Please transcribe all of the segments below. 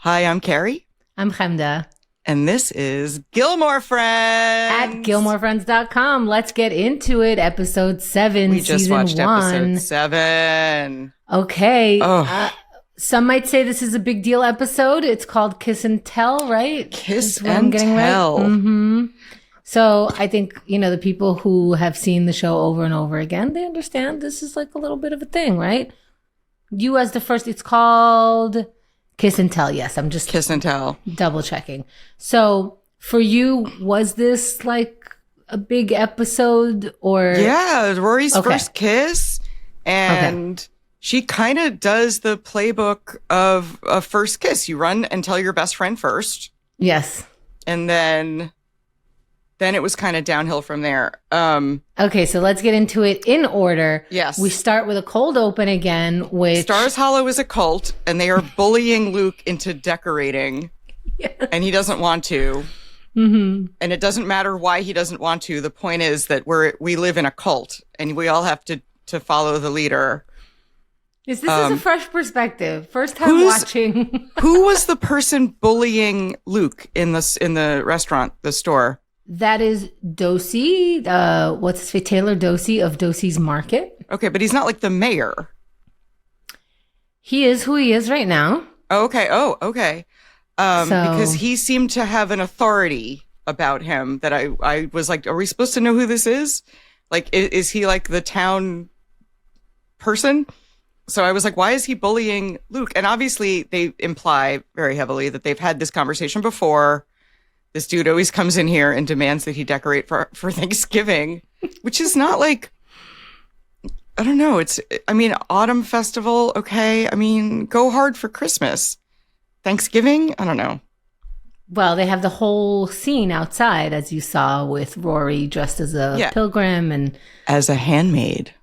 Hi, I'm Carrie. I'm Chemda. And this is Gilmore Friends. At GilmoreFriends.com. Let's get into it. Episode 7, We just season watched 1. episode 7. Okay. Oh. Some might say this is a big deal episode. It's called Kiss and Tell, right? Kiss and Tell. Right? Mm-hmm. So I think, the people who have seen the show over and over again, they understand this is like a little bit of a thing, right? You as the first, it's called Kiss and Tell. Yes, I'm just Kiss and Tell. Double checking. So for you, was this like a big episode or? Yeah, Rory's first kiss. And she kind of does the playbook of a first kiss. You run and tell your best friend first. Yes. And then it was kind of downhill from there. Okay, so let's get into it in order. Yes. We start with a cold open again, which... Stars Hollow is a cult, and they are bullying Luke into decorating. Yes. And he doesn't want to. Mm-hmm. And it doesn't matter why he doesn't want to. The point is that we live in a cult, and we all have to follow the leader. This is a fresh perspective. First time watching. Who was the person bullying Luke in the restaurant, the store? That is Doose. What's his name? Taylor Doose of Doosey's Market. Okay, but he's not like the mayor. He is who he is right now. Okay. Oh, okay. Because he seemed to have an authority about him that I was like, are we supposed to know who this is? Like, is he like the town person? So I was like, why is he bullying Luke? And obviously they imply very heavily that they've had this conversation before. This dude always comes in here and demands that he decorate for Thanksgiving, which is not like, I don't know. Autumn festival. Okay. Go hard for Christmas. Thanksgiving. I don't know. Well, they have the whole scene outside, as you saw, with Rory dressed as a pilgrim and as a handmaid.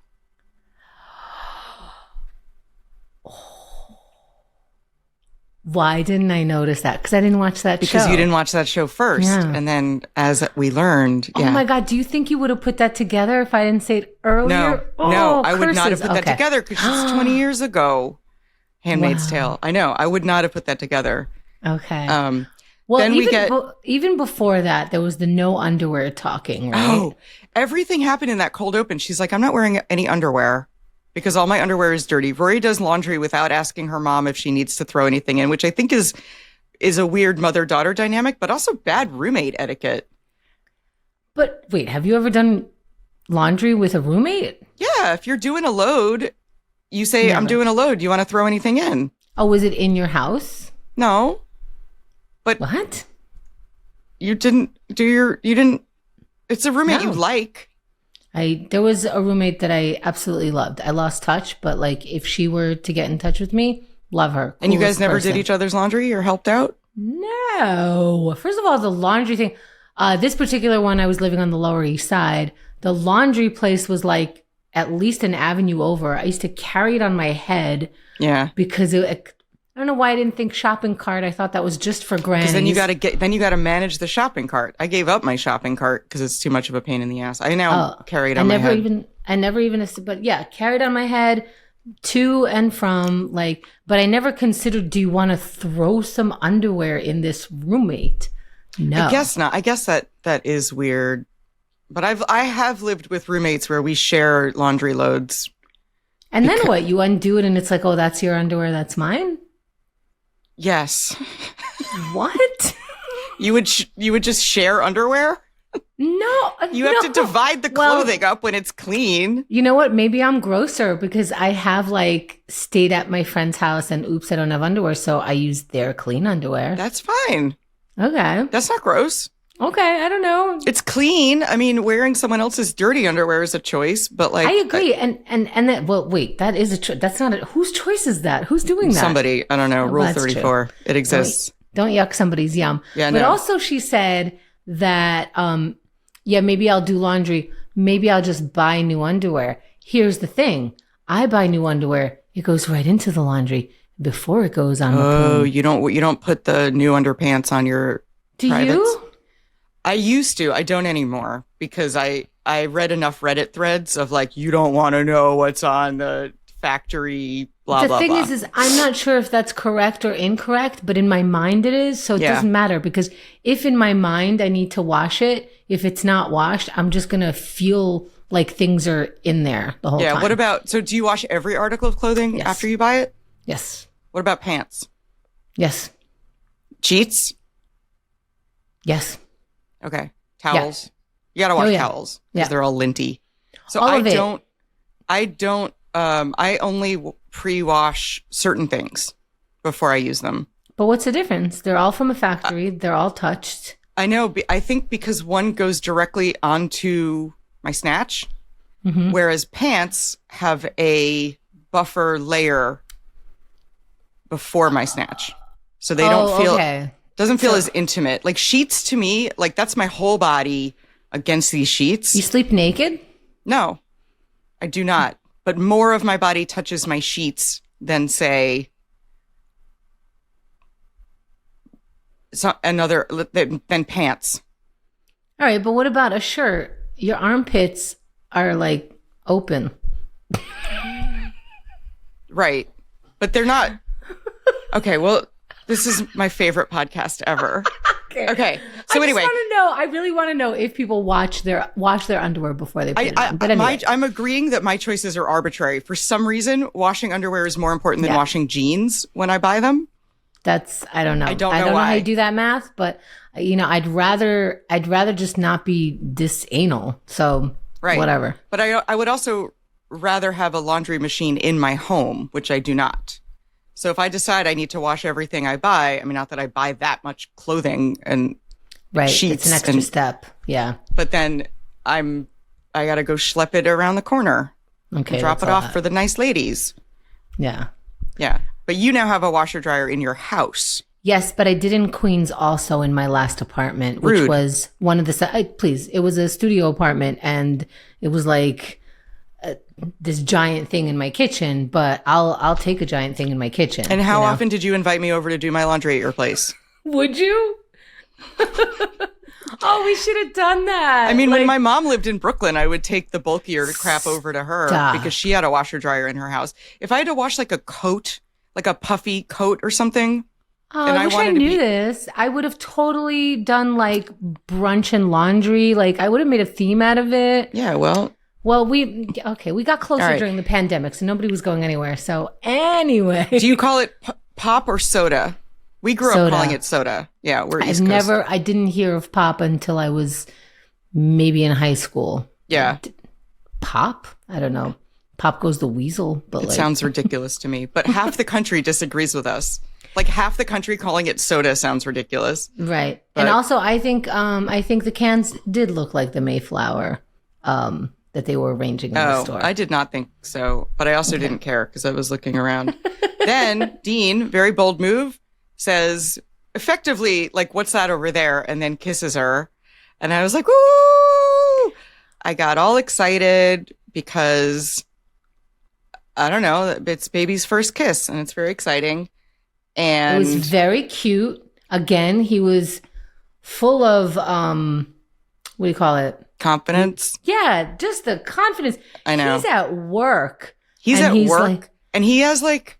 Why didn't I notice that? Because I didn't watch that show. Because you didn't watch that show first. Yeah. And then as we learned. Oh my God. Do you think you would have put that together if I didn't say it earlier? No, I would not have put that together because it's 20 years ago. Handmaid's Tale. I know. I would not have put that together. Okay. Well, then even before that, there was the no underwear talking, right? Oh, everything happened in that cold open. She's like, I'm not wearing any underwear because all my underwear is dirty. Rory does laundry without asking her mom if she needs to throw anything in, which I think is a weird mother-daughter dynamic, but also bad roommate etiquette. But wait, have you ever done laundry with a roommate? Yeah, if you're doing a load, you say, I'm doing a load. Do you want to throw anything in? Oh, was it in your house? No. But what? You didn't, it's a roommate you like. There was a roommate that I absolutely loved. I lost touch, but like if she were to get in touch with me, love her. And you guys never did each other's laundry or helped out? No. First of all, the laundry thing, this particular one, I was living on the Lower East Side. The laundry place was like at least an avenue over. I used to carry it on my head. Yeah. Because I don't know why I didn't think shopping cart. I thought that was just for grannies. Because then you got to manage the shopping cart. I gave up my shopping cart because it's too much of a pain in the ass. I now carry it on my head. I never even, but yeah, carried on my head to and from, but I never considered, do you want to throw some underwear in this roommate? No. I guess not. I guess that is weird. But I have lived with roommates where we share laundry loads. And then what? You undo it and it's like, oh, that's your underwear, that's mine? Yes. What? You would just share underwear? No. You have to divide the clothing up when it's clean. You know what? Maybe I'm grosser because I have stayed at my friend's house and oops, I don't have underwear. So I use their clean underwear. That's fine. Okay. That's not gross. Okay. I don't know. It's clean. Wearing someone else's dirty underwear is a choice, but I agree. And that, well, wait, that is a choice. That's not whose choice is that? Who's doing that? Somebody. I don't know. Rule 34. True. It exists. Don't yuck somebody's yum. Yeah, but also she said that, maybe I'll do laundry. Maybe I'll just buy new underwear. Here's the thing. I buy new underwear. It goes right into the laundry before it goes on the pool. Oh, you don't put the new underpants on your privates? Do you? I used to. I don't anymore because I read enough Reddit threads of you don't want to know what's on the factory blah, blah, The blah. thing is I'm not sure if that's correct or incorrect, but in my mind it is. So it doesn't matter, because if in my mind I need to wash it, if it's not washed, I'm just going to feel like things are in there the whole time. Yeah. What about, so do you wash every article of clothing after you buy it? Yes. What about pants? Yes. Sheets? Yes. Okay. Towels? You got to wash towels because they're all linty. So I only pre-wash certain things before I use them. But what's the difference? They're all from a factory. They're all touched. I know. I think because one goes directly onto my snatch, whereas pants have a buffer layer before my snatch. So they don't feel, doesn't feel as intimate. Like sheets to me, like that's my whole body against these sheets. You sleep naked? No, I do not. But more of my body touches my sheets than, say, than pants. All right, but what about a shirt? Your armpits are like open. Right. But they're not. Okay, well, this is my favorite podcast ever. Okay. So anyway, I really want to know if people wash their underwear before they put it on. But anyway. I'm agreeing that my choices are arbitrary. For some reason, washing underwear is more important than washing jeans when I buy them. I don't know. I don't know why. How you do that math, but I'd rather just not be this anal. So whatever. But I would also rather have a laundry machine in my home, which I do not. So if I decide I need to wash everything I buy, I mean, not that I buy that much clothing and sheets. It's an extra step. Yeah. But then I got to go schlep it around the corner. Okay. Drop it off for the nice ladies. Yeah. Yeah. But you now have a washer dryer in your house. Yes, but I did in Queens also in my last apartment, which was one of the, please, it was a studio apartment and it was like this giant thing in my kitchen, but I'll take a giant thing in my kitchen. And how often did you invite me over to do my laundry at your place? Would you? Oh, we should have done that. I mean, when my mom lived in Brooklyn, I would take the bulkier crap over to her because she had a washer dryer in her house. If I had to wash like a coat, like a puffy coat or something. Oh, I wish I knew this. I would have totally done like brunch and laundry. Like I would have made a theme out of it. Yeah, well, we got closer during the pandemic, so nobody was going anywhere. So anyway. Do you call it pop or soda? We grew up calling it soda. Yeah, we're East Coast. I didn't hear of pop until I was maybe in high school. Yeah. Pop? I don't know. Pop Goes the Weasel. But it sounds ridiculous to me. But half the country disagrees with us. Like half the country calling it soda sounds ridiculous. Right. But, and also I think the cans did look like the Mayflower that they were arranging in the store. I did not think so. But I also didn't care because I was looking around. Then Dean, very bold move, says effectively, like, what's that over there? And then kisses her. And I was like, woo! I got all excited because, I don't know, it's baby's first kiss and it's very exciting. And it was very cute. Again, he was full of, what do you call it? Confidence. Yeah, just the confidence. I know. He's at work. He's work. And he has like,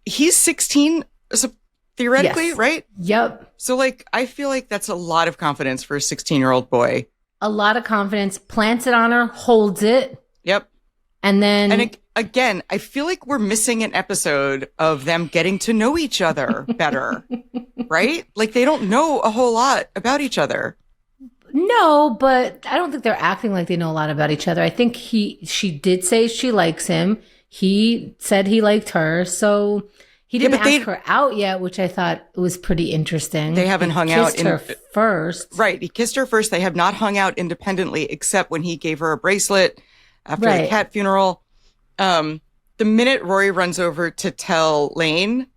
he's 16, so theoretically, right? Yep. So like, I feel like that's a lot of confidence for a 16-year-old boy. A lot of confidence. Plants it on her, holds it. Yep. And then. And again, I feel like we're missing an episode of them getting to know each other better, right? Like they don't know a whole lot about each other. No, but I don't think they're acting like they know a lot about each other. I think she did say she likes him. He said he liked her. So he didn't ask her out yet, which I thought was pretty interesting. They haven't hung out. Kissed her first. Right. He kissed her first. They have not hung out independently, except when he gave her a bracelet after the cat funeral. The minute Rory runs over to tell Lane,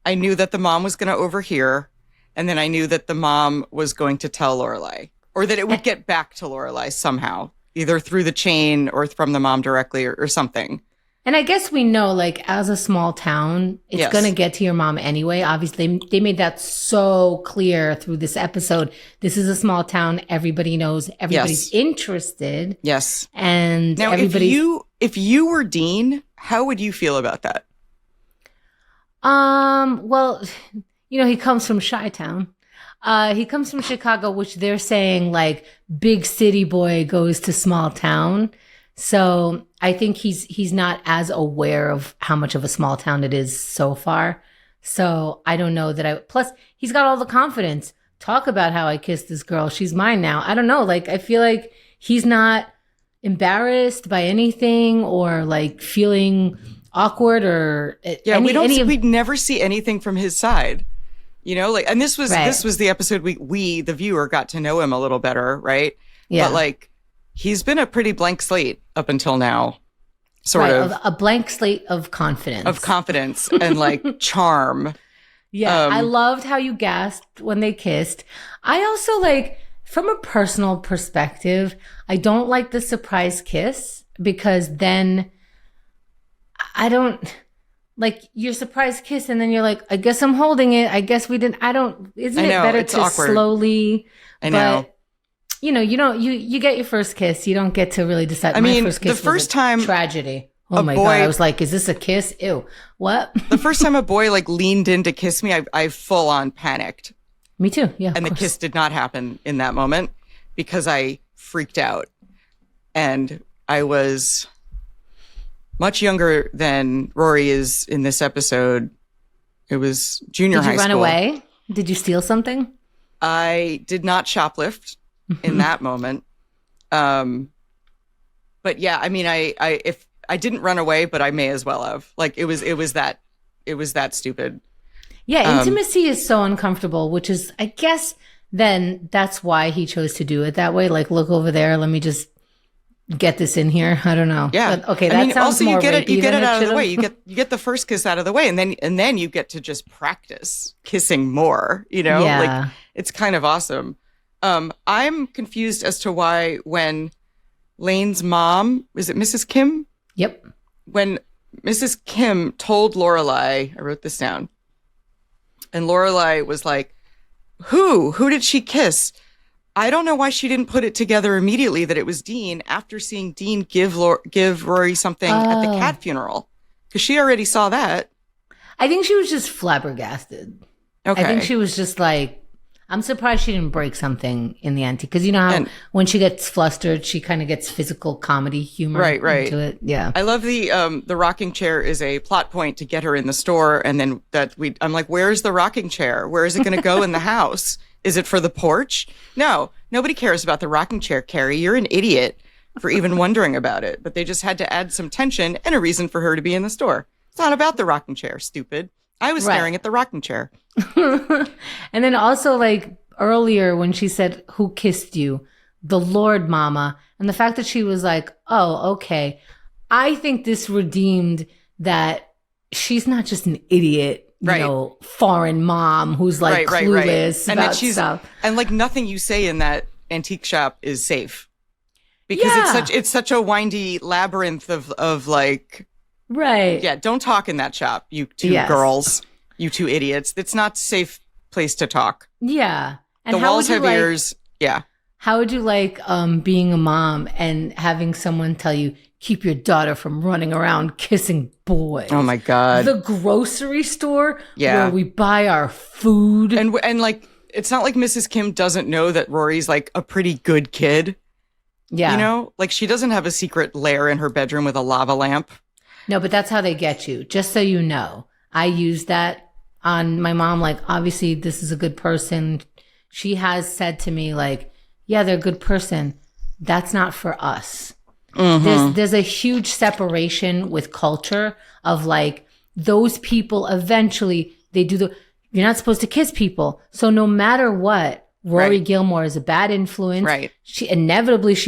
I knew that the mom was going to overhear. And then I knew that the mom was going to tell Lorelai, or that it would get back to Lorelai somehow, either through the chain or from the mom directly or something. And I guess we know, like, as a small town, it's going to get to your mom anyway. Obviously, they made that so clear through this episode. This is a small town. Everybody knows. Everybody's interested. Yes. And now, if you were Dean, How would you feel about that? Well, he comes from Chi-Town. He comes from Chicago, which they're saying like big city boy goes to small town. So I think he's not as aware of how much of a small town it is so far. So I don't know that plus he's got all the confidence. Talk about how I kissed this girl. She's mine now. I don't know. Like, I feel like he's not embarrassed by anything or like feeling awkward or we'd never see anything from his side. Like, and this was the episode we the viewer got to know him a little better, right? Yeah. But like, he's been a pretty blank slate up until now, sort of a blank slate of confidence, and like charm. Yeah, I loved how you gasped when they kissed. I also like, from a personal perspective, I don't like the surprise kiss because then I don't. Like, your surprise kiss, and then you're like, I guess I'm holding it. I guess we didn't. Isn't it better to awkward. Slowly? I know. But, you get your first kiss. You don't get to really decide. My first kiss the first time tragedy. Oh my God. I was like, is this a kiss? Ew. What? The first time a boy like leaned in to kiss me, I full on panicked. Me too. Yeah. And the kiss did not happen in that moment because I freaked out. And I was much younger than Rory is in this episode. It was junior high school. Did you run away? Did you steal something? I did not shoplift in that moment. But yeah, if I didn't run away, but I may as well have. Like, it was that stupid. Yeah, intimacy is so uncomfortable, which is, I guess, then that's why he chose to do it that way. Like, look over there, let me just get this in here. I don't know. Yeah. But, okay, that sounds also more you get it out of the way. You get the first kiss out of the way, and then you get to just practice kissing more. Yeah. Like, it's kind of awesome. I'm confused as to why when Lane's mom, is it Mrs. Kim? Yep. When Mrs. Kim told Lorelai, I wrote this down, and Lorelai was like, Who did she kiss? I don't know why she didn't put it together immediately that it was Dean after seeing Dean give Rory something at the cat funeral, because she already saw that. I think she was just flabbergasted. Okay. I think she was just like, I'm surprised she didn't break something in the ante, because you know how when she gets flustered, she kind of gets physical comedy humor into it. Yeah, I love the rocking chair is a plot point to get her in the store, and then I'm like, where's the rocking chair? Where is it going to go in the house? Is it for the porch? No, nobody cares about the rocking chair, Carrie. You're an idiot for even wondering about it. But they just had to add some tension and a reason for her to be in the store. It's not about the rocking chair, stupid. I was staring at the rocking chair. And then also, like, earlier when she said, who kissed you? The Lord Mama. And the fact that she was like, oh, okay. I think this redeemed that she's not just an idiot. Foreign mom who's like clueless and about stuff. And like, nothing you say in that antique shop is safe, because it's such a windy labyrinth of like, yeah, don't talk in that shop, you two girls, you two idiots. It's not a safe place to talk. Yeah. And the walls have ears. Yeah. How would you like being a mom and having someone tell you, keep your daughter from running around kissing boys? Oh my God. The grocery store where we buy our food. And like, it's not like Mrs. Kim doesn't know that Rory's like a pretty good kid. Yeah. Like, she doesn't have a secret lair in her bedroom with a lava lamp. No, but that's how they get you. Just so you know, I use that on my mom. Like, obviously this is a good person. She has said to me like, yeah, they're a good person. That's not for us. Mm-hmm. There's a huge separation with culture of like, those people eventually you're not supposed to kiss people. So no matter what, Rory Gilmore is a bad influence. Right. She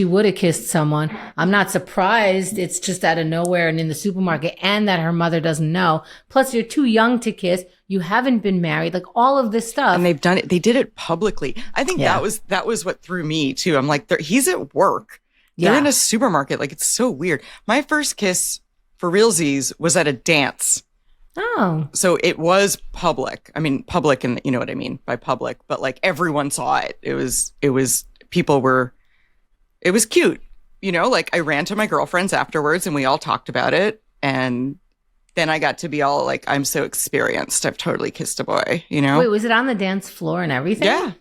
would have kissed someone. I'm not surprised. It's just out of nowhere and in the supermarket, and that her mother doesn't know. Plus, you're too young to kiss. You haven't been married. Like, all of this stuff. And they've done it. They did it publicly. I think that was what threw me too. I'm like, he's at work. They're in a supermarket. Like, it's so weird. My first kiss for realsies was at a dance. Oh. So it was public. I mean, public, and you know what I mean by public, but like, everyone saw it. It was cute. Like, I ran to my girlfriends afterwards and we all talked about it. And then I got to be all like, I'm so experienced. I've totally kissed a boy, you know? Wait, was it on the dance floor and everything? Yeah.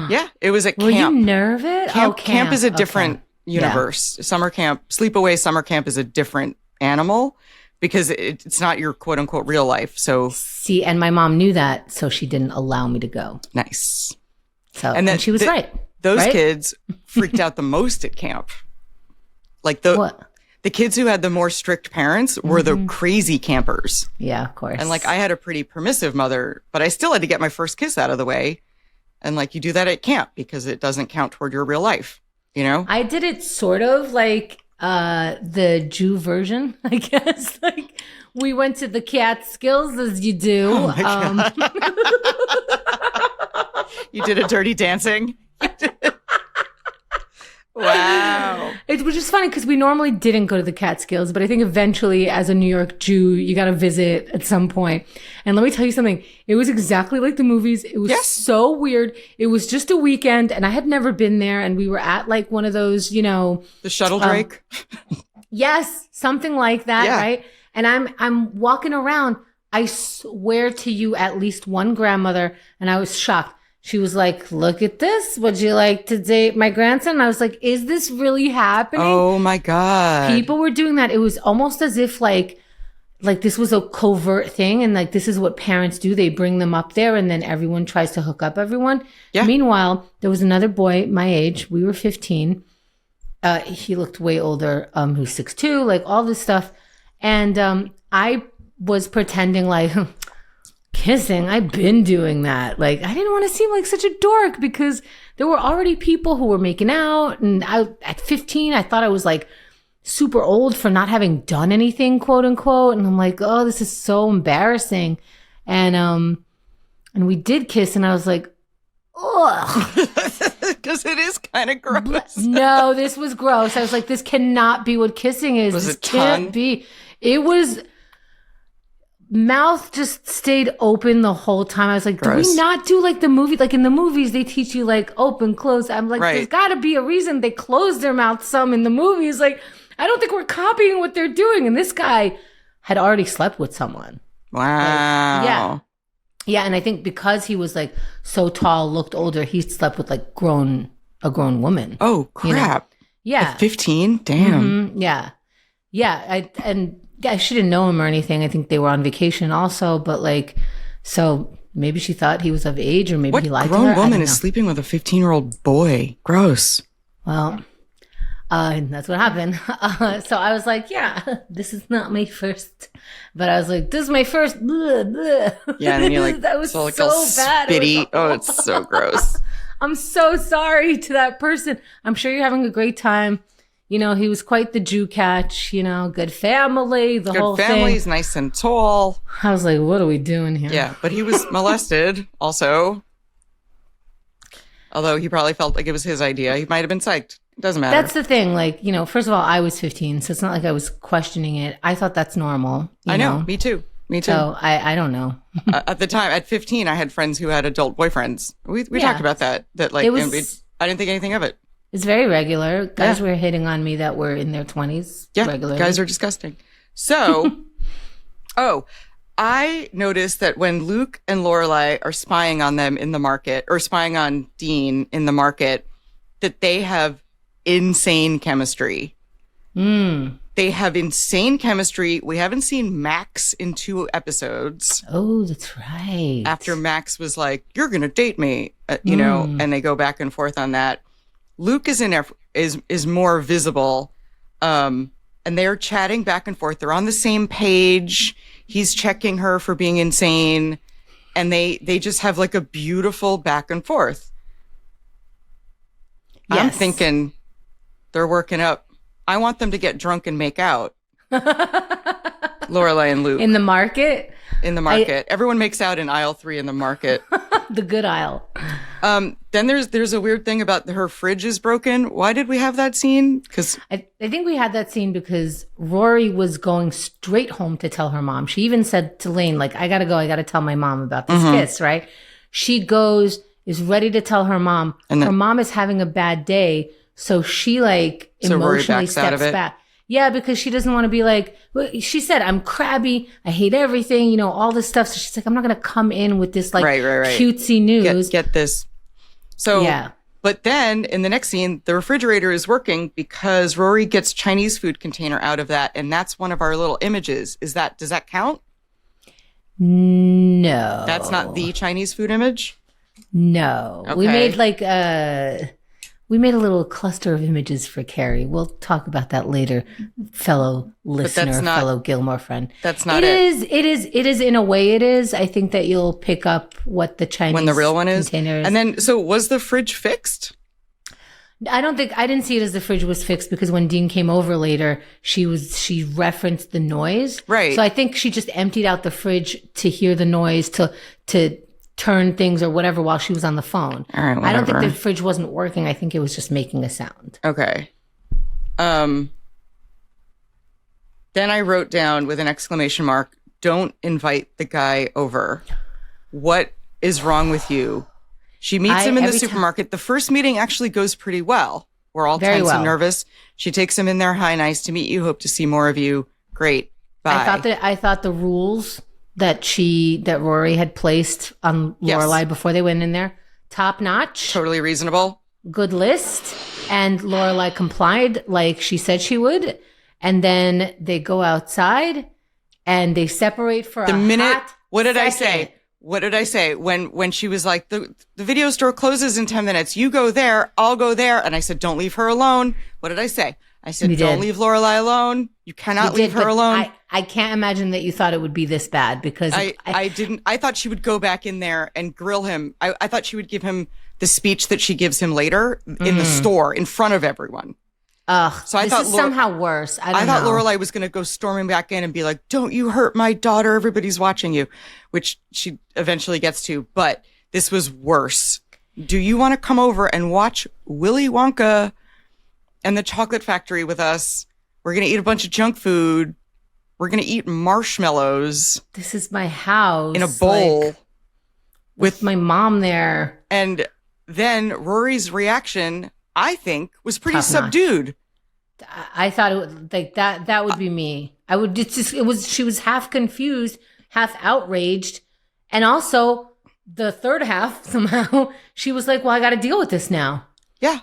Yeah. It was at Were camp. Were you nervous? Camp is a different universe. Summer camp, sleepaway summer camp is a different animal because it's not your quote unquote real life. So see, and my mom knew that, so she didn't allow me to go. Nice. So, and she was right. Those kids freaked out the most at camp. Like the kids who had the more strict parents were the crazy campers. Yeah, of course. And like I had a pretty permissive mother, but I still had to get my first kiss out of the way. And like you do that at camp because it doesn't count toward your real life, you know? I did it sort of like the Jew version, I guess. Like we went to the Catskills as you do. Oh my God. You did a dirty dancing? Wow. Which is funny because we normally didn't go to the Catskills, but I think eventually as a New York Jew, you got to visit at some point. And let me tell you something. It was exactly like the movies. It was so weird. It was just a weekend and I had never been there. And we were at like one of those, you know. The shuttle Drake? Yes, something like that, right? And I'm walking around. I swear to you, at least one grandmother, and I was shocked. She was like, look at this. Would you like to date my grandson? And I was like, is this really happening? Oh my God. People were doing that. It was almost as if like this was a covert thing. And like, this is what parents do. They bring them up there and then everyone tries to hook up everyone. Yeah. Meanwhile, there was another boy my age. We were 15. He looked way older. Who's 6'2", like all this stuff. And I was pretending like... Kissing, I've been doing that. Like, I didn't want to seem like such a dork because there were already people who were making out. And at 15, I thought I was like super old for not having done anything, quote unquote. And I'm like, oh, this is so embarrassing. And we did kiss, and I was like, ugh. Because it is kind of gross. No, this was gross. I was like, this cannot be what kissing is. Was this it can't be. It was. Mouth just stayed open the whole time. I was like, gross. Do we not do like the movie? Like in the movies, they teach you like open, close. I'm like, there's got to be a reason they close their mouth some in the movies. Like, I don't think we're copying what they're doing. And this guy had already slept with someone. Wow. Like, yeah. Yeah. And I think because he was like so tall, looked older, he slept with like a grown woman. Oh, crap. You know? Yeah. At 15? Damn. Mm-hmm. Yeah. Yeah. Yeah, she didn't know him or anything. I think they were on vacation also, but like, so maybe she thought he was of age or maybe he lied to her. What grown woman is sleeping with a 15-year-old boy? Gross. Well, that's what happened. So I was like, yeah, this is not my first, but I was like, this is my first. Blah, blah. Yeah, and then you're like, that was like so bad. Spitty. Oh, it's so gross. I'm so sorry to that person. I'm sure you're having a great time. You know, he was quite the Jew catch, you know, good family, the whole thing. Good family, he's nice and tall. I was like, what are we doing here? Yeah, but he was molested also. Although he probably felt like it was his idea. He might have been psyched. It doesn't matter. That's the thing. Like, you know, first of all, I was 15, so it's not like I was questioning it. I thought that's normal. I know. Me too. So I don't know. At the time, at 15, I had friends who had adult boyfriends. We talked about that. That like, I didn't think anything of it. It's very regular. Guys were hitting on me that were in their 20s. Yeah, regularly. Guys are disgusting. So, I noticed that when Luke and Lorelai are spying on them in the market, or spying on Dean in the market, that they have insane chemistry. They have insane chemistry. We haven't seen Max in 2 episodes. Oh, that's right. After Max was like, you're going to date me, you know, and they go back and forth on that. Luke is more visible, and they're chatting back and forth. They're on the same page. He's checking her for being insane, and they just have like a beautiful back and forth. Yes. I'm thinking they're working up. I want them to get drunk and make out. Lorelai and Luke in the market. Everyone makes out in aisle 3 in the market. The good aisle. Then there's a weird thing about her fridge is broken. Why did we have that scene? Because I think we had that scene because Rory was going straight home to tell her mom. She even said to Lane, like, I gotta go. I gotta tell my mom about this kiss, right? She goes, is ready to tell her mom. And her mom is having a bad day. So she like emotionally steps back. Yeah, because she doesn't want to be like, she said, I'm crabby. I hate everything, you know, all this stuff. So she's like, I'm not going to come in with this like cutesy news. Get this. So, yeah. But then in the next scene, the refrigerator is working because Rory gets Chinese food container out of that. And that's one of our little images. Does that count? No. That's not the Chinese food image? No. Okay. We made a little cluster of images for Carrie. We'll talk about that later, fellow listener, fellow Gilmore friend. That's not it. It is in a way it is. I think that you'll pick up what the Chinese when the real one is. And then, so was the fridge fixed? I didn't see it as the fridge was fixed because when Dean came over later, she referenced the noise. Right. So I think she just emptied out the fridge to hear the noise, to turn things or whatever while she was on the phone. All right, I don't think the fridge wasn't working. I think it was just making a sound. Okay. Then I wrote down with an exclamation mark, don't invite the guy over. What is wrong with you? She meets him in the supermarket. The first meeting actually goes pretty well. We're all tense and nervous. She takes him in there. Hi, nice to meet you. Hope to see more of you. Great. Bye. I thought the rules that Rory had placed on Lorelai before they went in there, top notch. Totally reasonable. Good list. And Lorelai complied like she said she would. And then they go outside and they separate for What did I say? When she was like, the video store closes in 10 minutes. You go there, I'll go there. And I said, don't leave her alone. What did I say? I said, don't leave Lorelai alone. You cannot leave her alone. I can't imagine that you thought it would be this bad because I didn't. I thought she would go back in there and grill him. I thought she would give him the speech that she gives him later in the store in front of everyone. So I thought somehow worse. I thought Lorelai was going to go storming back in and be like, don't you hurt my daughter. Everybody's watching you, which she eventually gets to. But this was worse. Do you want to come over and watch Willy Wonka and the Chocolate Factory with us? We're going to eat a bunch of junk food. We're going to eat marshmallows. This is my house. In a bowl. With my mom there. And then Rory's reaction, I think, was pretty subdued. I thought it would, like that would be me. She was half confused, half outraged. And also the third half, somehow, she was like, well, I got to deal with this now. Yeah.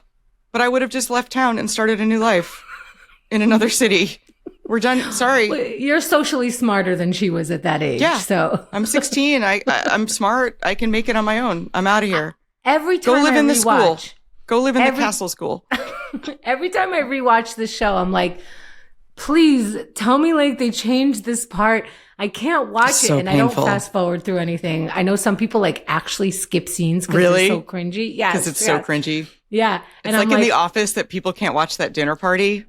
But I would have just left town and started a new life in another city. We're done. Sorry. You're socially smarter than she was at that age. Yeah. So I'm 16. I'm smart. I can make it on my own. I'm out of here. Every time Go live in the school. Go live in the castle school. Every time I rewatch the show, I'm like, please tell me like they changed this part. I can't watch it. And painful. I don't fast forward through anything. I know some people like actually skip scenes because it's so cringy. Yeah. Because it's so cringy. Yeah. And it's like in The Office that people can't watch that dinner party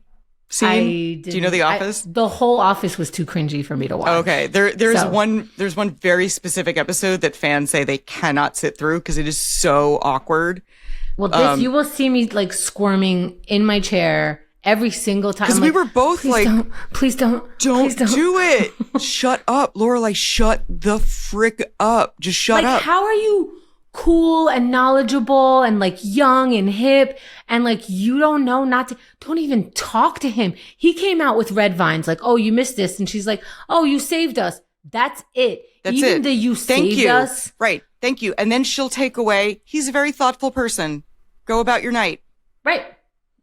scene. Do you know The Office? The whole Office was too cringy for me to watch. Okay. There's one very specific episode that fans say they cannot sit through because it is so awkward. Well, you will see me like squirming in my chair every single time. Because we were both like, please don't do it. Shut up, Lorelai. Shut the frick up. Just shut up. How are you cool and knowledgeable and like young and hip and like you don't know don't even talk to him. He came out with red vines like, oh, you missed this. And she's like, oh, you saved us. That's it. Even the you saved us. Right. Thank you. And then she'll take away, he's a very thoughtful person. Go about your night. Right.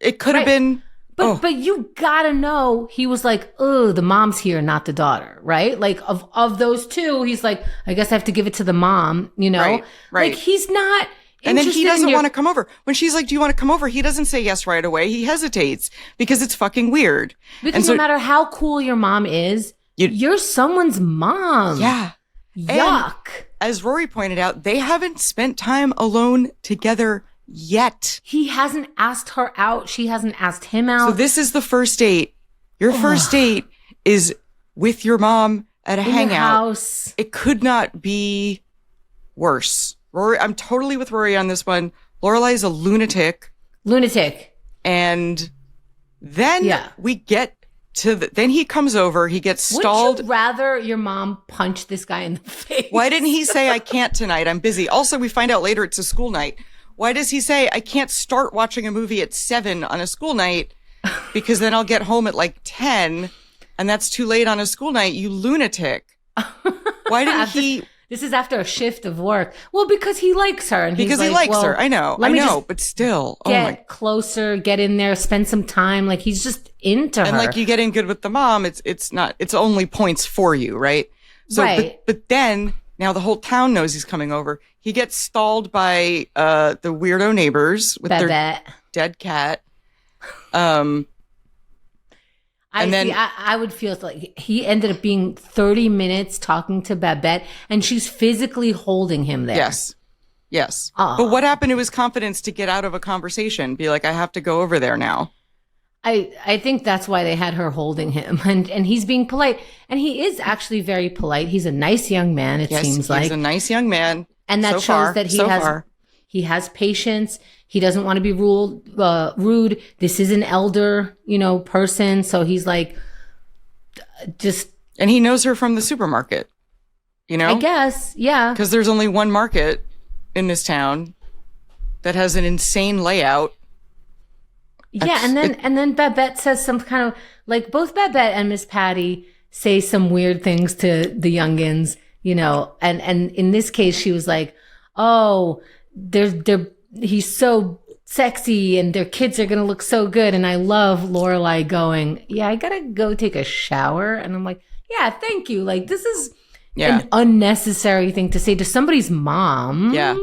It could have been. But you gotta know, he was like, oh, the mom's here, not the daughter, right? Like of those two, he's like, I guess I have to give it to the mom, you know? Right. Like he's not. And then he doesn't want to come over. When she's like, do you want to come over? He doesn't say yes right away. He hesitates because it's fucking weird. Because no matter how cool your mom is, you're someone's mom. Yeah. Yuck. And as Rory pointed out, they haven't spent time alone together yet. He hasn't asked her out. She hasn't asked him out. So this is the first date. Your first date is with your mom at a hangout. House. It could not be worse. Rory, I'm totally with Rory on this one. Lorelai is a lunatic. And then we get to then he comes over. He gets stalled. Would you rather your mom punch this guy in the face? Why didn't he say, I can't tonight, I'm busy? Also, we find out later it's a school night. Why does he say, I can't start watching a movie at 7 on a school night? because then I'll get home at like 10 and that's too late on a school night, you lunatic. Why didn't he... This is after a shift of work. Well, because he likes her. And because he likes her. I know, but still. Get closer, get in there, spend some time. Like, he's just into her. And like, you get in good with the mom, it's only points for you, right? So, right. But then, now the whole town knows he's coming over. He gets stalled by the weirdo neighbors with their dead cat. I would feel like he ended up being 30 minutes talking to Babette, and she's physically holding him there. Yes. But what happened to his confidence to get out of a conversation? Be like, I have to go over there now. I think that's why they had her holding him, and he's being polite, and he is actually very polite. He's a nice young man. It seems like he's a nice young man, and that shows that he has patience. He doesn't want to be rude. This is an elder, person. So he's like, and he knows her from the supermarket, I guess. Yeah. Because there's only one market in this town that has an insane layout. Yeah. And then Babette says some kind of, like, both Babette and Miss Patty say some weird things to the youngins, and in this case, she was like, oh, he's so sexy and their kids are going to look so good. And I love Lorelai going, yeah, I got to go take a shower. And I'm like, yeah, thank you. Like, this is an unnecessary thing to say to somebody's mom. Yeah.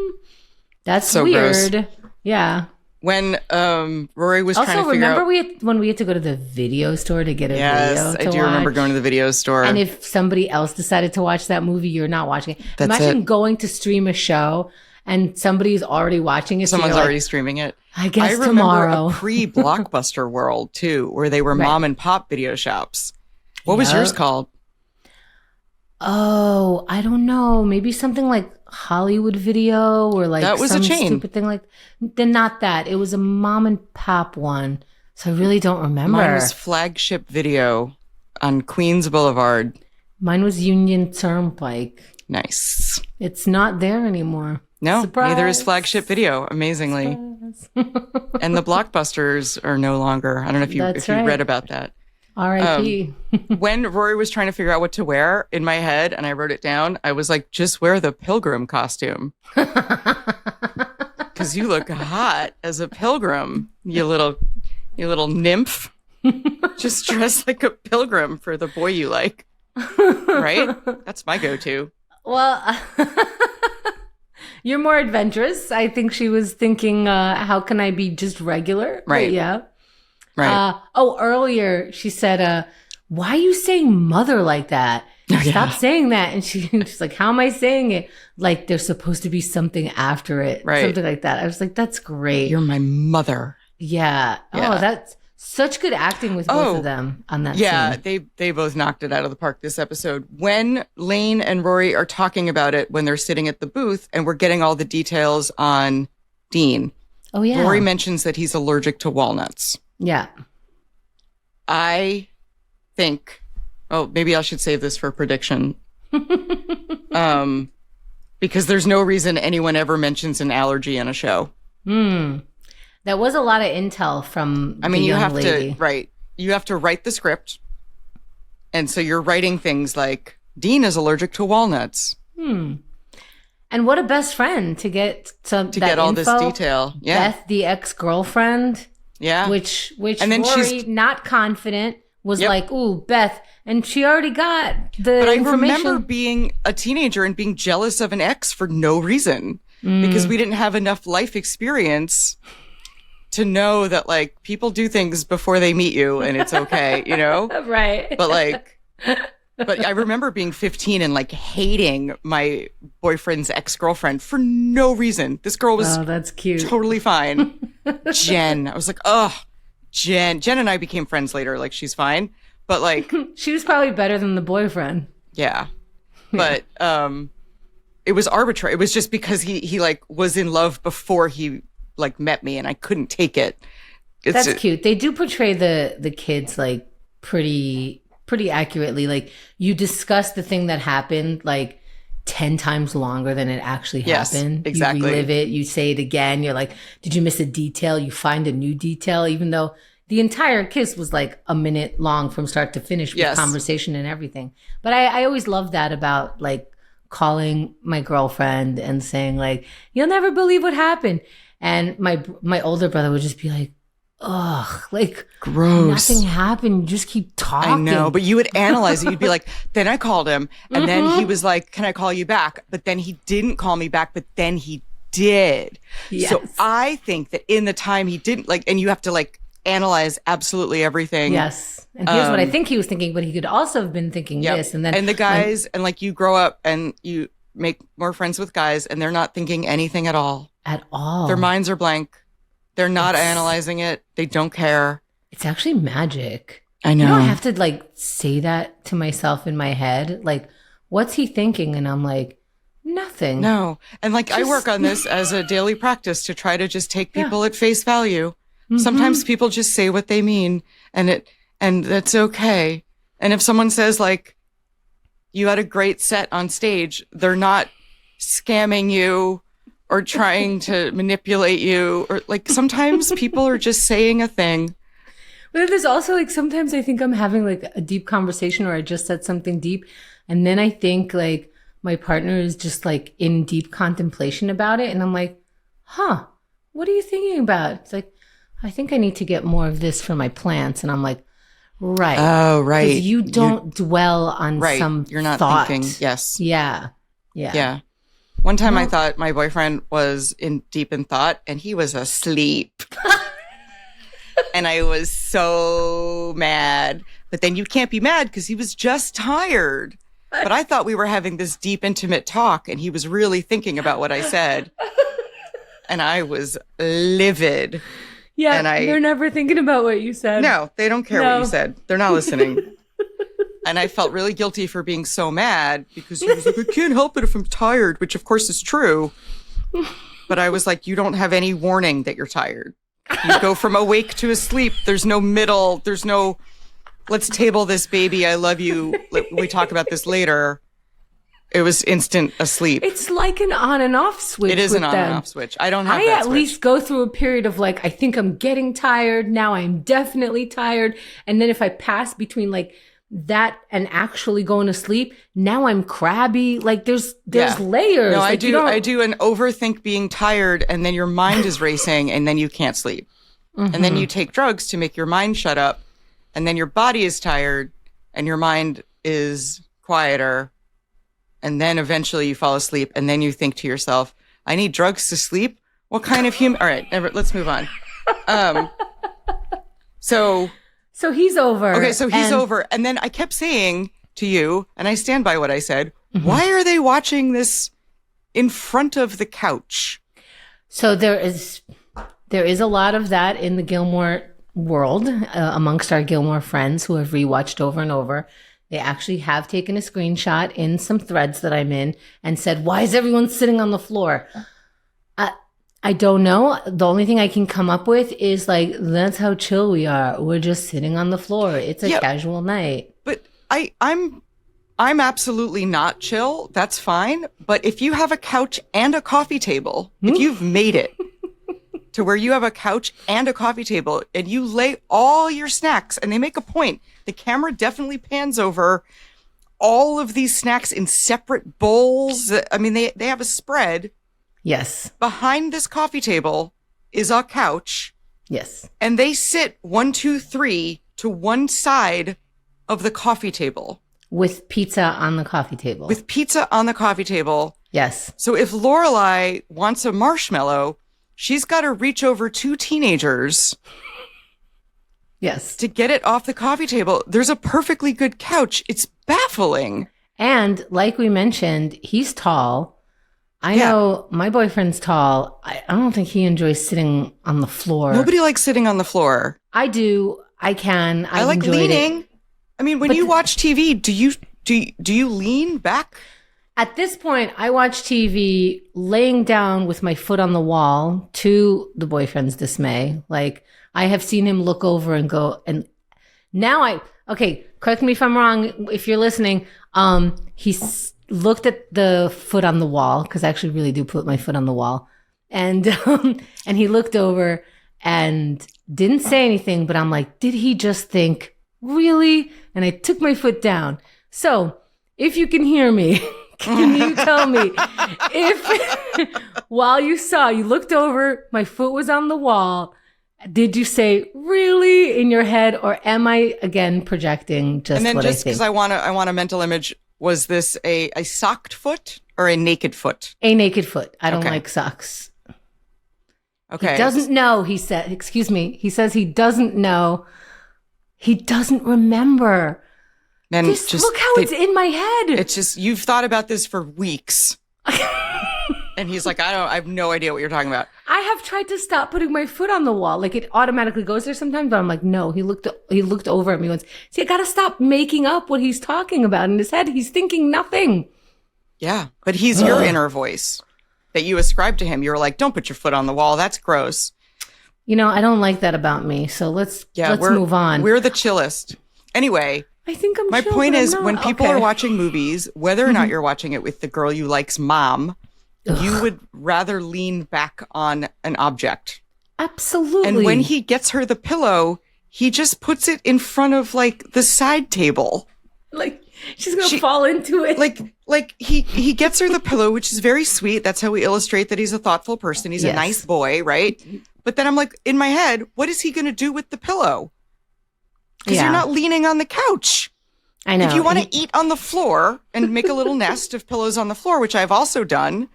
That's so weird. Gross. Yeah. When Rory was trying to figure out... Also, remember when we had to go to the video store to get a video to watch? Yes, I do remember going to the video store. And if somebody else decided to watch that movie, you're not watching it. Imagine going to stream a show and somebody's already watching it. Someone's already streaming it. I guess tomorrow. I remember a pre-Blockbuster world, too, where they were mom and pop video shops. What was yours called? Oh, I don't know. Maybe something like Hollywood Video or like that was some a chain. Stupid thing like. Then not that. It was a mom and pop one. So I really don't remember. Mine was Flagship Video on Queens Boulevard. Mine was Union Turnpike. Nice. It's not there anymore. No, Surprise. Neither is Flagship Video, amazingly. And the Blockbusters are no longer. I don't know if you read about that. R.I.P. When Rory was trying to figure out what to wear in my head, and I wrote it down, I was like, just wear the pilgrim costume. Because you look hot as a pilgrim, you little nymph. Just dress like a pilgrim for the boy you like. Right? That's my go-to. Well... You're more adventurous. I think she was thinking, how can I be just regular? Right. But yeah. Right. Earlier she said, why are you saying mother like that? Stop saying that. And she's like, how am I saying it? Like there's supposed to be something after it. Right. Something like that. I was like, that's great. You're my mother. Yeah. Oh, that's such good acting with both of them on that scene. Yeah, they both knocked it out of the park this episode. When Lane and Rory are talking about it when they're sitting at the booth and we're getting all the details on Dean. Oh, yeah. Rory mentions that he's allergic to walnuts. Yeah. I think, maybe I should save this for prediction. Because there's no reason anyone ever mentions an allergy in a show. That was a lot of intel from the young lady. You have to write the script. And so you're writing things like, Dean is allergic to walnuts. And what a best friend to get all this detail. Yeah. Beth, the ex-girlfriend. Yeah. Which and then Rory, not confident, was like, ooh, Beth. And she already got the information. But I remember being a teenager and being jealous of an ex for no reason. Because we didn't have enough life experience to know that, like, people do things before they meet you and it's okay, Right. But I remember being 15 and, like, hating my boyfriend's ex-girlfriend for no reason. This girl was that's cute. Totally fine. Jen. I was like, Jen. Jen and I became friends later. Like, she's fine. But, like... she was probably better than the boyfriend. Yeah. But it was arbitrary. It was just because he like, was in love before he... like met me and I couldn't take it. That's cute. They do portray the kids like pretty accurately. Like you discuss the thing that happened like 10 times longer than it actually happened. Exactly. You relive it. You say it again. You're like, did you miss a detail? You find a new detail, even though the entire kiss was like a minute long from start to finish with conversation and everything. But I always love that about like calling my girlfriend and saying like, you'll never believe what happened. And my older brother would just be like, ugh, like gross. Nothing happened. You just keep talking. I know, but you would analyze it. You'd be like, then I called him and then he was like, can I call you back? But then he didn't call me back, but then he did. Yes. So I think that in the time he didn't like, and you have to like analyze absolutely everything. Yes. And here's what I think he was thinking, but he could also have been thinking this. And then the guys, and like you grow up and you make more friends with guys and they're not thinking anything at all. At all. Their minds are blank. They're not analyzing it. They don't care. It's actually magic. I know. You know, I have to like say that to myself in my head. Like, what's he thinking? And I'm like, nothing. No. And like, I work on this as a daily practice to try to just take people at face value. Sometimes people just say what they mean and that's okay. And if someone says like, you had a great set on stage, they're not scamming you or trying to manipulate you, or like sometimes people are just saying a thing. But there's also like sometimes I think I'm having like a deep conversation or I just said something deep. And then I think like my partner is just like in deep contemplation about it. And I'm like, what are you thinking about? It's like, I think I need to get more of this for my plants. And I'm like, right. Oh, right. Because you don't dwell on some You're not thought. thinking. Yes. Yeah. One time I thought my boyfriend was deep in thought and he was asleep. And I was so mad. But then you can't be mad because he was just tired. But I thought we were having this deep, intimate talk and he was really thinking about what I said. And I was livid. Yeah, and they're never thinking about what you said. No, they don't care what you said. They're not listening. And I felt really guilty for being so mad because he was like, I can't help it if I'm tired, which of course is true. But I was like, you don't have any warning that you're tired. You go from awake to asleep. There's no middle. There's no, let's table this baby. I love you. We talk about this later. It was instant asleep. It's like an on and off switch. It is an on and off switch. I don't have that at switch. Least go through a period of like, I think I'm getting tired. Now I'm definitely tired. And then if I pass between like that and actually going to sleep, now I'm crabby. Like there's layers. No, like, I do an overthink being tired and then your mind is racing and then you can't sleep. And then you take drugs to make your mind shut up and then your body is tired and your mind is quieter. And then eventually you fall asleep and then you think to yourself, I need drugs to sleep? What kind of human? All right, let's move on. So he's over. Okay, so he's over. And then I kept saying to you, and I stand by what I said, why are they watching this in front of the couch? So there is a lot of that in the Gilmore world amongst our Gilmore friends who have rewatched over and over. They actually have taken a screenshot in some threads that I'm in and said, why is everyone sitting on the floor? I don't know. The only thing I can come up with is like, that's how chill we are. We're just sitting on the floor. It's a casual night. But I'm absolutely not chill. That's fine. But if you have a couch and a coffee table, if you've made it to where you have a couch and a coffee table and you lay all your snacks, and they make a point. The camera definitely pans over all of these snacks in separate bowls. I mean, they have a spread. Yes. Behind this coffee table is a couch. Yes. And they sit 1, 2, 3 to one side of the coffee table. With pizza on the coffee table. With pizza on the coffee table. Yes. So if Lorelai wants a marshmallow, she's got to reach over 2 teenagers. Yes. To get it off the coffee table. There's a perfectly good couch. It's baffling. And like we mentioned, he's tall. I know my boyfriend's tall. I don't think he enjoys sitting on the floor. Nobody likes sitting on the floor. I do. I can. I like leaning. I mean, when you watch TV, do you lean back? At this point, I watch TV laying down with my foot on the wall, to the boyfriend's dismay. Like, I have seen him look over and go, and now okay, correct me if I'm wrong, if you're listening, he's looked at the foot on the wall, because I actually really do put my foot on the wall, and he looked over and didn't say anything, but I'm like, did he just think, really? And I took my foot down. So if you can hear me, can you tell me if while you looked over, my foot was on the wall, did you say really in your head, or am I again projecting just what I think? And then just because I want a mental image, was this a socked foot or a naked foot? A naked foot. I don't like socks. Okay. He doesn't know, he said. Excuse me. He says he doesn't know. He doesn't remember. Then look how it's in my head. It's just, you've thought about this for weeks. And he's like, I have no idea what you're talking about. I have tried to stop putting my foot on the wall. Like, it automatically goes there sometimes, but I'm like, no. He looked over at me once. See, I gotta stop making up what he's talking about in his head. He's thinking nothing. Yeah, but he's your inner voice that you ascribe to him. You were like, don't put your foot on the wall. That's gross. You know, I don't like that about me. So let's move on. We're the chillest. Anyway, I think I'm my chill, point but is, I'm not. when people are watching movies, whether or not you're watching it with the girl you like's mom, you would rather lean back on an object. Absolutely. And when he gets her the pillow, he just puts it in front of like the side table. Like she's going to fall into it. Like he gets her the pillow, which is very sweet. That's how we illustrate that he's a thoughtful person. He's a nice boy, right? But then I'm like, in my head, what is he going to do with the pillow? Because you're not leaning on the couch. I know. If you want to eat on the floor and make a little nest of pillows on the floor, which I've also done,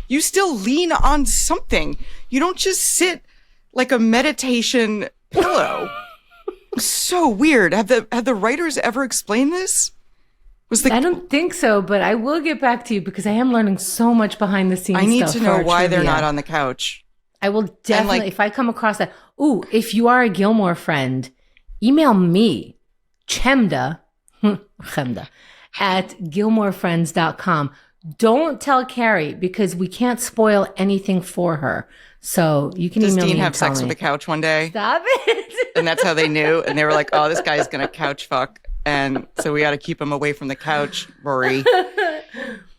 you still lean on something. You don't just sit like a meditation pillow. So weird. Have the writers ever explained this? I don't think so, but I will get back to you because I am learning so much behind the scenes stuff. I need to know why they're not on the couch. I will definitely, if I come across that. Ooh, if you are a Gilmore friend, email me, Chemda, at gilmorefriends.com. Don't tell Carrie because we can't spoil anything for her. So you can email me. Does Dean have sex with the couch one day? Stop it. And that's how they knew. And they were like, oh, this guy's going to couch fuck. And so we got to keep him away from the couch, Rory.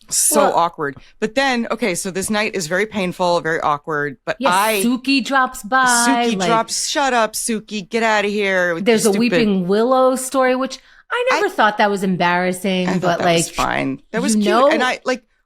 So awkward. But then, okay, so this night is very painful, very awkward. But Suki drops by. Drops. Shut up, Suki. Get out of here. There's a Weeping Willow story, which I never thought that was embarrassing. I thought that was fine. That was cute. And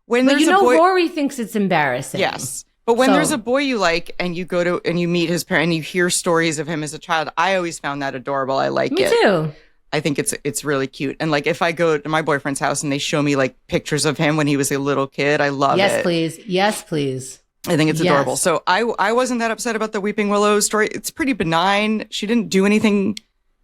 when there's a boy, Rory thinks it's embarrassing. Yes. But when there's a boy you like and you go to and you meet his parent and you hear stories of him as a child, I always found that adorable. I like it. Me too. I think it's really cute. And like if I go to my boyfriend's house and they show me like pictures of him when he was a little kid, I love it. Yes, please. I think it's adorable. So I wasn't that upset about the Weeping Willow story. It's pretty benign. She didn't do anything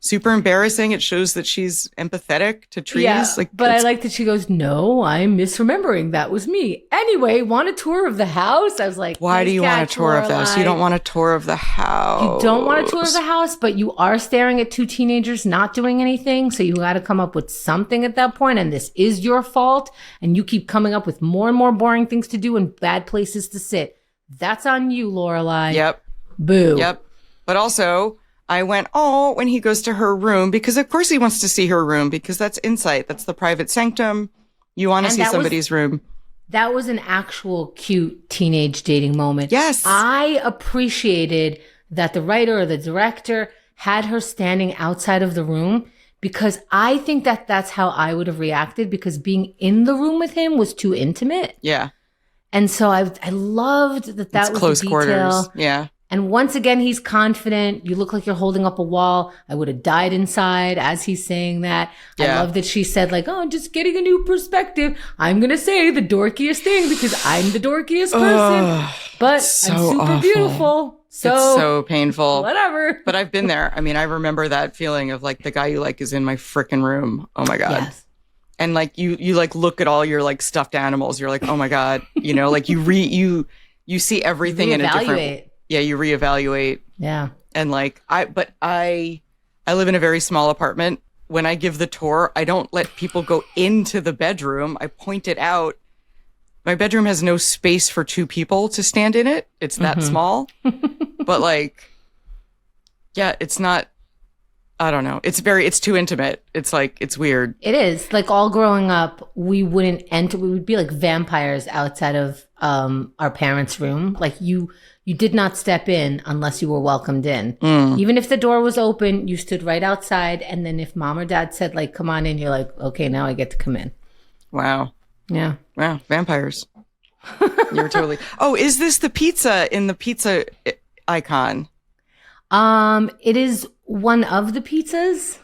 super embarrassing. It shows that she's empathetic to trees. Yeah, but I like that she goes, no, I'm misremembering. That was me. Anyway, want a tour of the house? I was like, why do you want a tour of the house? You don't want a tour of the house. You don't want a tour of the house, but you are staring at two teenagers not doing anything. So you got to come up with something at that point, and this is your fault. And you keep coming up with more and more boring things to do and bad places to sit. That's on you, Lorelai. Yep. Boo. Yep. But also, I went, when he goes to her room, because of course he wants to see her room, because that's insight. That's the private sanctum. You want to see somebody's room. That was an actual cute teenage dating moment. Yes. I appreciated that the writer or the director had her standing outside of the room, because I think that that's how I would have reacted, because being in the room with him was too intimate. Yeah. And so I loved that was close the detail. Quarters. Yeah. And once again, he's confident. You look like you're holding up a wall. I would have died inside as he's saying that. Yeah. I love that she said like, oh, just getting a new perspective. I'm going to say the dorkiest thing because I'm the dorkiest person. But I'm super awful. Beautiful. So it's so painful. Whatever. But I've been there. I mean, I remember that feeling of like the guy you like is in my frickin' room. Oh my God. Yes. And like you like look at all your like stuffed animals. You're like, oh my God. You know, like you see everything in a different. Yeah, you reevaluate. Yeah. And like I live in a very small apartment. When I give the tour, I don't let people go into the bedroom. I point it out. My bedroom has no space for two people to stand in it. It's that small. But like, yeah, it's not I don't know. It's too intimate. It's like, it's weird. It is. Like all growing up, we wouldn't enter, we would be like vampires outside of our parents' room. Like you did not step in unless you were welcomed in. Even if the door was open, you stood right outside. And then if mom or dad said like, come on in, you're like, okay, now I get to come in. Wow. Yeah. Wow. Vampires. You're totally. Oh, is this the pizza in the pizza icon? It is one of the pizzas.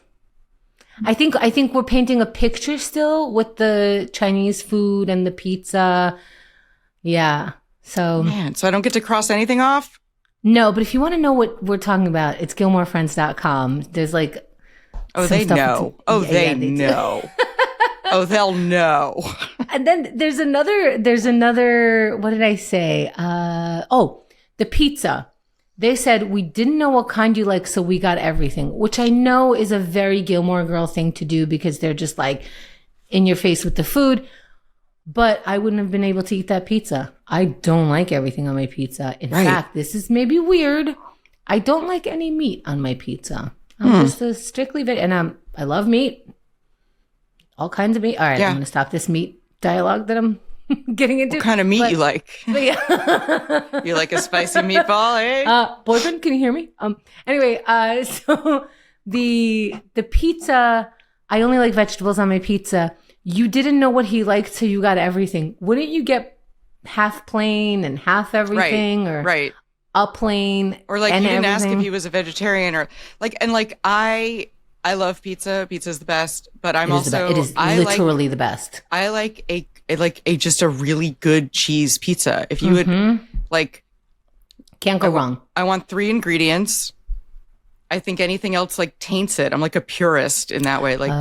I think we're painting a picture still with the Chinese food and the pizza. Yeah. So I don't get to cross anything off? No, but if you want to know what we're talking about, it's gilmorefriends.com. There's like they know. They know. Oh, they'll know. And then there's another, what did I say? The pizza. They said, we didn't know what kind you like, so we got everything, which I know is a very Gilmore Girl thing to do because they're just like in your face with the food. But I wouldn't have been able to eat that pizza. I don't like everything on my pizza. In fact, this is maybe weird. I don't like any meat on my pizza. I'm just a strictly and I love meat. All kinds of meat. All right, I'm going to stop this meat dialogue that I'm getting into. What kind of meat you like? Yeah. You like a spicy meatball, eh? Boyfriend, can you hear me? Anyway, so the pizza, I only like vegetables on my pizza. You didn't know what he liked, so you got everything. Wouldn't you get half plain and half everything, or a plain, or like you didn't ask if he was a vegetarian, or like, and like I love pizza. Pizza's the best, but it is literally the best. I like a just a really good cheese pizza. If you would like, can't go wrong. I want 3 ingredients. I think anything else like taints it. I'm like a purist in that way. Like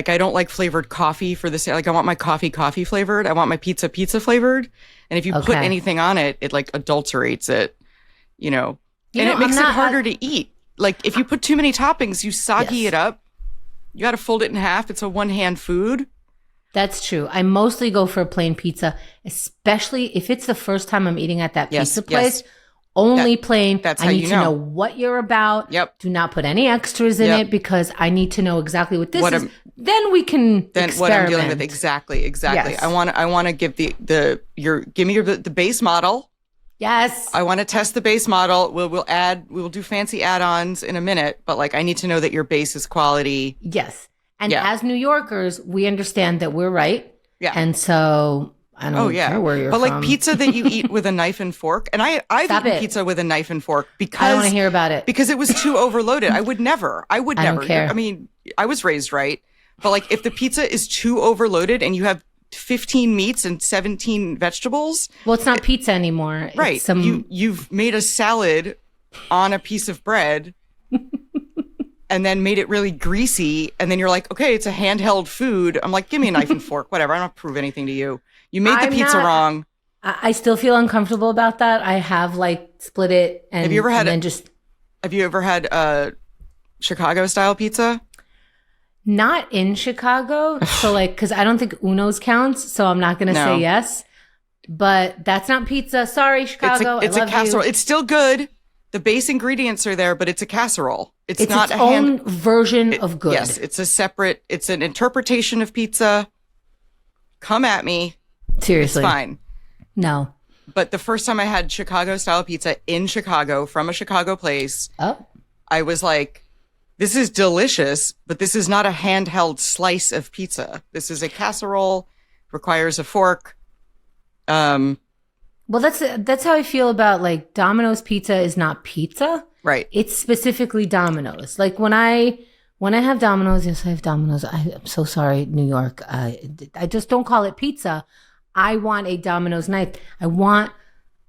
I don't like flavored coffee for this. Like I want my coffee flavored. I want my pizza flavored. And if you put anything on it, it like adulterates it, and it makes it harder to eat. Like if you put too many toppings, you soggy it up. You got to fold it in half. It's a one-hand food. That's true. I mostly go for a plain pizza, especially if it's the first time I'm eating at that pizza place. Only plain. That's I how need you to know what you're about. Yep. Do not put any extras in it because I need to know exactly what this is. Then we can experiment. What I'm dealing with. Exactly. Yes. I want to give give me the base model. Yes. I want to test the base model. We'll do fancy add-ons in a minute, but like I need to know that your base is quality. Yes. And as New Yorkers, we understand that we're right. Yeah. And so I don't care where you're from. But like pizza that you eat with a knife and fork. And I've eaten pizza with a knife and fork because I don't want to hear about it. Because it was too overloaded. I would never. I don't care. I mean, I was raised right. But like if the pizza is too overloaded and you have 15 meats and 17 vegetables. Well, it's not pizza anymore. Right. You've made a salad on a piece of bread and then made it really greasy. And then you're like, okay, it's a handheld food. I'm like, give me a knife and fork, whatever. I don't prove anything to you. You made the pizza wrong. I still feel uncomfortable about that. I have like split it. And have you ever had Chicago style pizza? Not in Chicago. So like, cause I don't think Uno's counts. So I'm not going to say yes, but that's not pizza. Sorry, Chicago. It's a casserole. It's still good. The base ingredients are there, but it's a casserole. It's not its own version of good. Yes. It's an interpretation of pizza. Come at me. Seriously. It's fine. No. But the first time I had Chicago style pizza in Chicago from a Chicago place, I was like, this is delicious, but this is not a handheld slice of pizza. This is a casserole, requires a fork. Well, that's how I feel about like Domino's pizza is not pizza. Right. It's specifically Domino's. Like when I have Domino's, yes, I have Domino's. I'm so sorry, New York. I just don't call it pizza. I want a Domino's knife. I want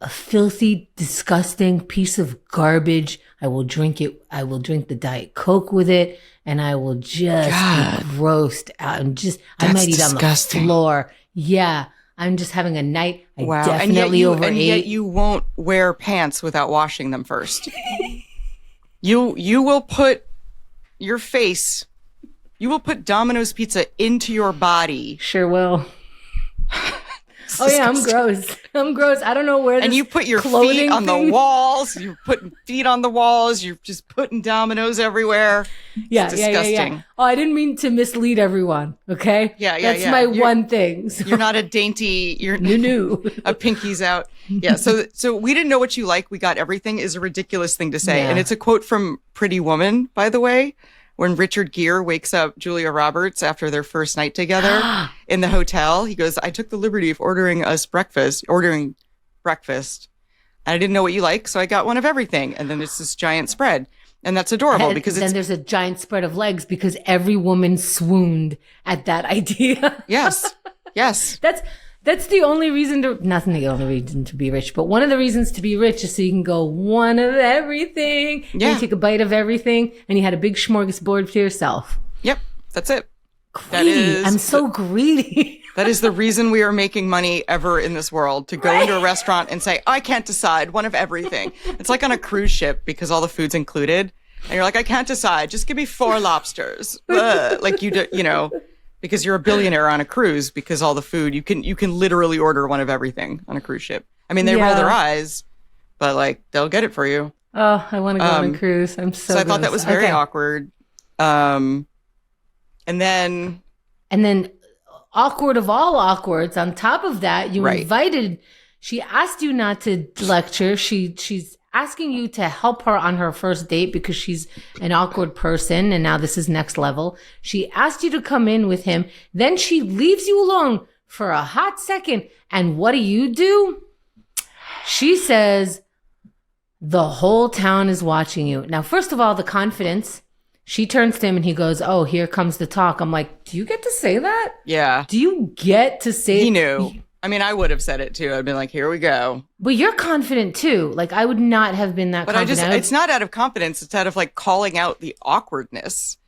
a filthy, disgusting piece of garbage. I will drink it. I will drink the Diet Coke with it, and I will just be grossed out. And I might eat on the floor. Yeah, I'm just having a night. I definitely overate. And yet you won't wear pants without washing them first. You will put your face. You will put Domino's pizza into your body. Sure will. Oh yeah, I'm gross. I'm gross. I don't know where. And you put your feet on the walls. You're putting feet on the walls. You're just putting dominoes everywhere. Yeah, it's disgusting. Yeah. Oh, I didn't mean to mislead everyone. Okay. Yeah. That's my one thing. So. You're not a dainty. You're new. A pinky's out. Yeah. So we didn't know what you like. We got everything is a ridiculous thing to say, and it's a quote from Pretty Woman, by the way. When Richard Gere wakes up Julia Roberts after their first night together in the hotel, he goes, I took the liberty of ordering breakfast. And I didn't know what you like, so I got one of everything. And then it's this giant spread. And that's adorable because then there's a giant spread of legs because every woman swooned at that idea. Yes. That's the only reason not the only reason to be rich, but one of the reasons to be rich is so you can go one of everything. Yeah. You take a bite of everything and you had a big smorgasbord for yourself. Yep. That's it. Greedy. I'm so greedy. That is the reason we are making money ever in this world, to go into a restaurant and say, I can't decide, one of everything. It's like on a cruise ship because all the food's included. And you're like, I can't decide. Just give me 4 lobsters. Like you do, because you're a billionaire on a cruise, because all the food, you can literally order one of everything on a cruise ship. I mean, they roll their eyes, but like they'll get it for you. Oh, I want to go on a cruise. I'm so I thought that was very awkward. And then awkward of all awkwards. On top of that, you invited, she asked you not to lecture. She's asking you to help her on her first date because she's an awkward person. And now this is next level. She asked you to come in with him. Then she leaves you alone for a hot second. And what do? She says, the whole town is watching you. Now, first of all, the confidence. She turns to him and he goes, oh, here comes the talk. I'm like, do you get to say that? Yeah. Do you get to say He knew. I mean, I would have said it too. I'd been like, here we go. But you're confident too. Like, I would not have been that confident. It's not out of confidence. It's out of like calling out the awkwardness,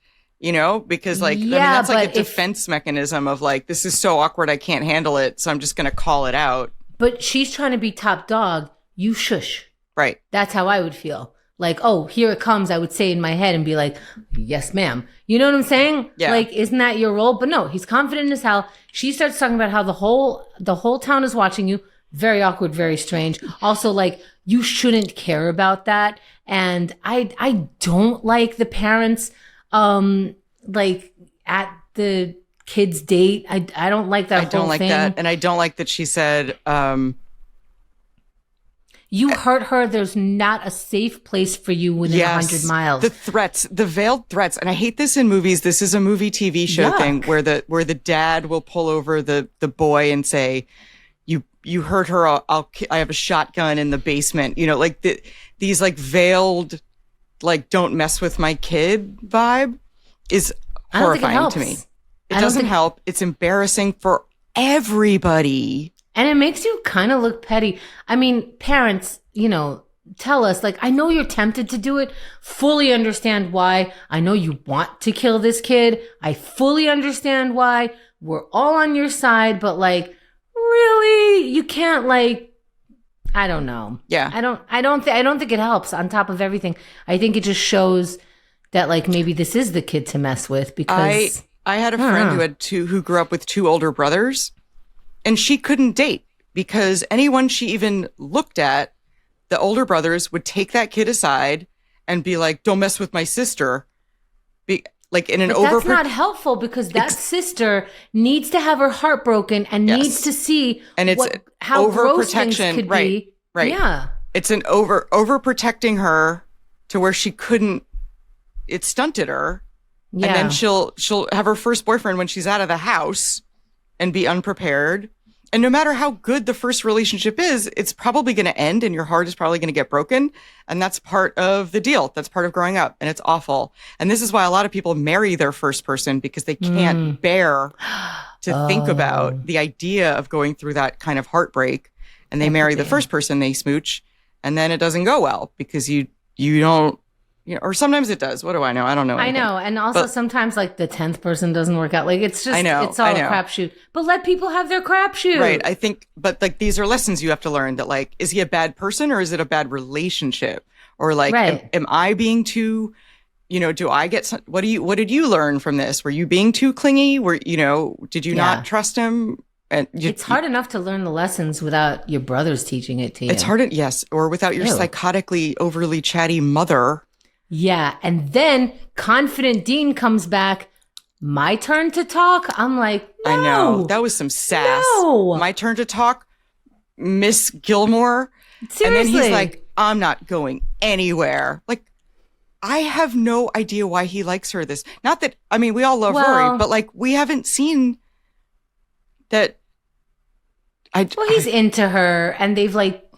because like, that's like a defense mechanism of like, this is so awkward. I can't handle it. So I'm just going to call it out. But she's trying to be top dog. You shush. Right. That's how I would feel. Like, oh, here it comes. I would say in my head and be like, yes, ma'am. You know what I'm saying? Yeah. Like, isn't that your role? But no, he's confident as hell. She starts talking about how the whole town is watching you. Very awkward, very strange. Also, like, you shouldn't care about that. And I don't like the parents, like at the kid's date. I don't like that whole thing. I don't like that. And I don't like that she said, you hurt her. There's not a safe place for you within 100 miles. The threats, the veiled threats. And I hate this in movies. This is a movie TV show thing where the dad will pull over the boy and say, you hurt her. I have a shotgun in the basement. Like these like veiled, like, don't mess with my kid vibe is horrifying to me. It doesn't help. It's embarrassing for everybody. And it makes you kind of look petty. I mean, parents, tell us, like, I know you're tempted to do it. Fully understand why. I know you want to kill this kid. I fully understand why. We're all on your side, but like, really, you can't, like, I don't know. Yeah. I don't think it helps on top of everything. I think it just shows that like maybe this is the kid to mess with because I had a friend who grew up with 2 older brothers. And she couldn't date because anyone she even looked at, the older brothers would take that kid aside and be like, don't mess with my sister. That's not helpful because that sister needs to have her heart broken and needs to see how gross things could be. Right. Yeah. It's an overprotecting her to where she couldn't, it stunted her. Yeah. And then she'll have her first boyfriend when she's out of the house and be unprepared. And no matter how good the first relationship is, it's probably going to end and your heart is probably going to get broken. And that's part of the deal. That's part of growing up. And it's awful. And this is why a lot of people marry their first person because they can't bear to think about the idea of going through that kind of heartbreak. And they marry the first person they smooch. And then it doesn't go well because you don't, or sometimes it does. What do I know? I don't know anything. I know. And also sometimes like the 10th person doesn't work out. Like it's just, it's all a crapshoot. But let people have their crapshoot. Right. I think, but like these are lessons you have to learn that like, is he a bad person or is it a bad relationship? Or like, am I being too, do I get some, what did you learn from this? Were you being too clingy? Did you not trust him And it's hard enough to learn the lessons without your brothers teaching it to you. It's hard, yes, or without your psychotically overly chatty mother. Yeah, and then confident Dean comes back. My turn to talk? I'm like, no. I know. That was some sass. No. My turn to talk? Miss Gilmore? Seriously. And then he's like, I'm not going anywhere. Like, I have no idea why he likes her this. Not that, I mean, we all love Rory, but like, we haven't seen that. He's into her and they've like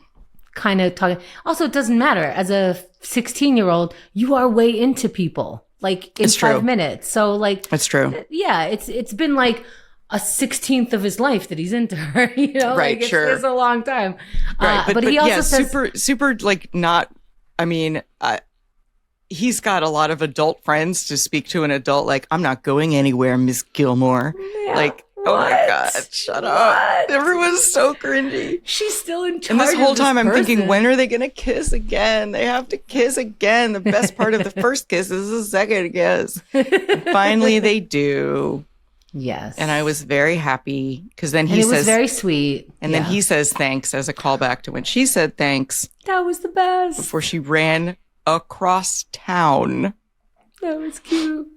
kind of talking. Also, it doesn't matter. As a 16-year-old, you are way into people like in 5 minutes. So like, that's true. Yeah. It's been like a 16th of his life that he's into her, you know, right? Like Sure. It's a long time. Right. But he also says, super like not, I mean, he's got a lot of adult friends to speak to an adult. Like, I'm not going anywhere, Miss Gilmore. Yeah. Like, oh my God, shut up. Everyone's so cringy. She's still in charge. And this whole time I'm thinking, when are they going to kiss again? They have to kiss again. The best part of the first kiss is the second kiss. Finally, they do. Yes. And I was very happy because then he says, it was very sweet. And then he says thanks as a callback to when she said thanks. That was the best. Before she ran across town. That was cute.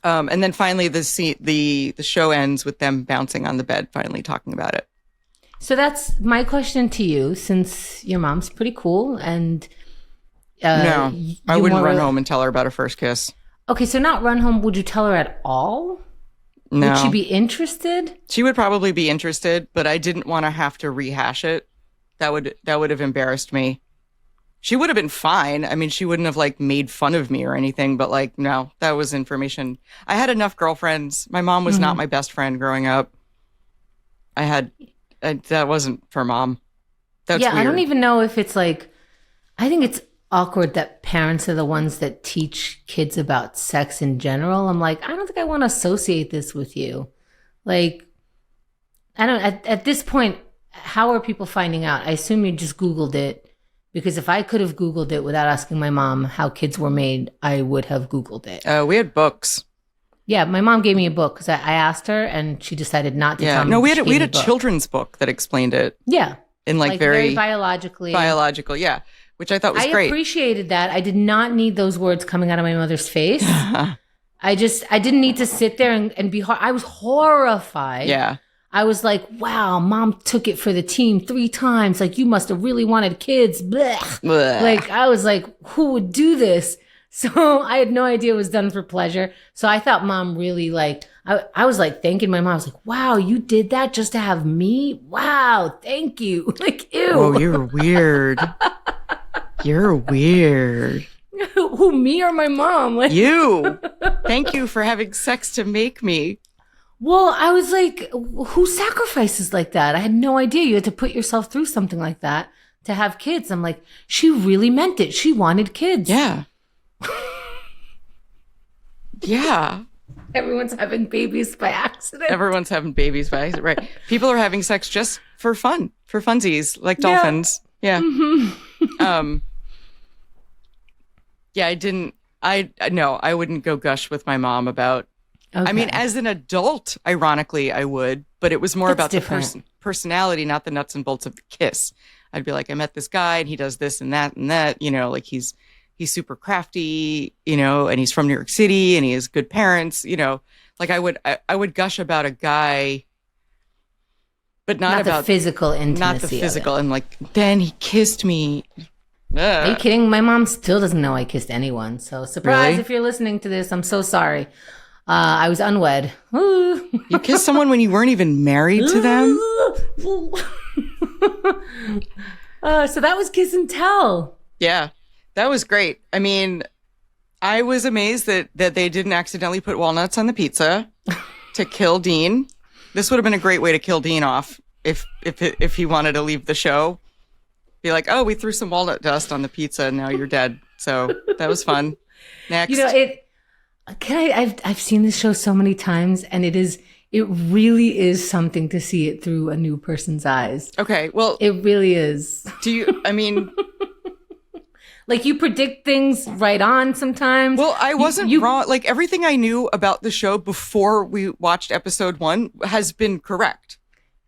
And then finally the show ends with them bouncing on the bed, finally talking about it. So that's my question to you, since your mom's pretty cool and no, I wouldn't run home and tell her about her first kiss. Okay, so not run home. Would you tell her at all? No. Would she be interested? She would probably be interested, but I didn't want to have to rehash it. That would have embarrassed me. She would have been fine. I mean, she wouldn't have like made fun of me or anything, but like, no, that was information. I had enough girlfriends. My mom was not my best friend growing up. That wasn't for mom. That's weird. I don't even know if it's like, I think it's awkward that parents are the ones that teach kids about sex in general. I'm like, I don't think I want to associate this with you. Like, I don't, at this point, how are people finding out? I assume you just Googled it. Because if I could have Googled it without asking my mom how kids were made, I would have Googled it. We had books. Yeah, my mom gave me a book because I asked her and she decided not to tell me. No, we had a children's book that explained it. Yeah. In like very biologically. Biological, yeah. Which I thought was great. I appreciated that. I did not need those words coming out of my mother's face. I didn't need to sit there and be, I was horrified. Yeah. I was like, wow, mom took it for the team 3 times. Like, you must have really wanted kids. Blech. Blech. Like, I was like, who would do this? So I had no idea it was done for pleasure. So I thought mom really like, I was like thanking my mom. I was like, wow, you did that just to have me? Wow, thank you. Like, ew. Oh, you're weird. You're weird. Who, me or my mom? Like, you. Thank you for having sex to make me. Well, I was like, who sacrifices like that? I had no idea you had to put yourself through something like that to have kids. I'm like, she really meant it. She wanted kids. Yeah. Yeah. Everyone's having babies by accident. Everyone's having babies by accident, right. People are having sex just for fun, for funsies, like dolphins. Yeah. Mm-hmm. I wouldn't go gush with my mom about. Okay. I mean, as an adult, ironically, I would, but it was more about the personality, not the nuts and bolts of the kiss. I'd be like, I met this guy and he does this and that, you know, like he's super crafty, you know, and he's from New York City and he has good parents, you know, like I would gush about a guy, but not about the physical intimacy. Not the physical. And like, then he kissed me. Are you kidding? My mom still doesn't know I kissed anyone. So surprise, really? If you're listening to this, I'm so sorry. I was unwed. You kissed someone when you weren't even married to them? So that was kiss and tell. Yeah, that was great. I mean, I was amazed that they didn't accidentally put walnuts on the pizza to kill Dean. This would have been a great way to kill Dean off if he wanted to leave the show. Be like, oh, we threw some walnut dust on the pizza and now you're dead. So that was fun. Next. You know, I've seen this show so many times and it really is something to see it through a new person's eyes. Okay, well. It really is. Like you predict things right on sometimes. Well, I wasn't wrong. Like everything I knew about the show before we watched episode 1 has been correct.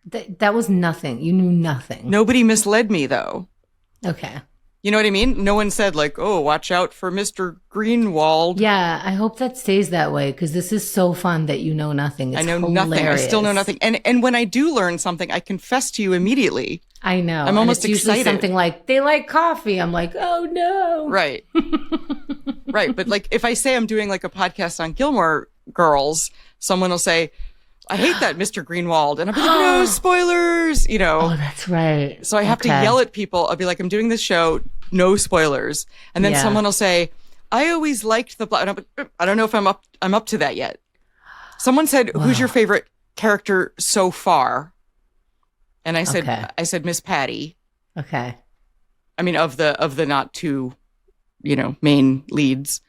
That was nothing. You knew nothing. Nobody misled me, though. Okay. You know what I mean? No one said, like, oh, watch out for Mr. Greenwald. Yeah, I hope that stays that way, because this is so fun that you know nothing. It's hilarious. Nothing. I still know nothing. And when I do learn something, I confess to you immediately. I know. I'm almost excited. Usually something like, they like coffee. I'm like, oh, no. Right. Right. But, like, if I say I'm doing, like, a podcast on Gilmore Girls, someone will say, I hate that Mr. Greenwald. And I'll be like, no, spoilers, you know. Oh, that's right. So I have to yell at people. I'll be like, I'm doing this show, no spoilers. And then someone will say, I always liked the plot. I don't know if I'm up to that yet. Someone said, who's your favorite character so far? And I said Miss Patty. Okay. I mean, of the not two, main leads.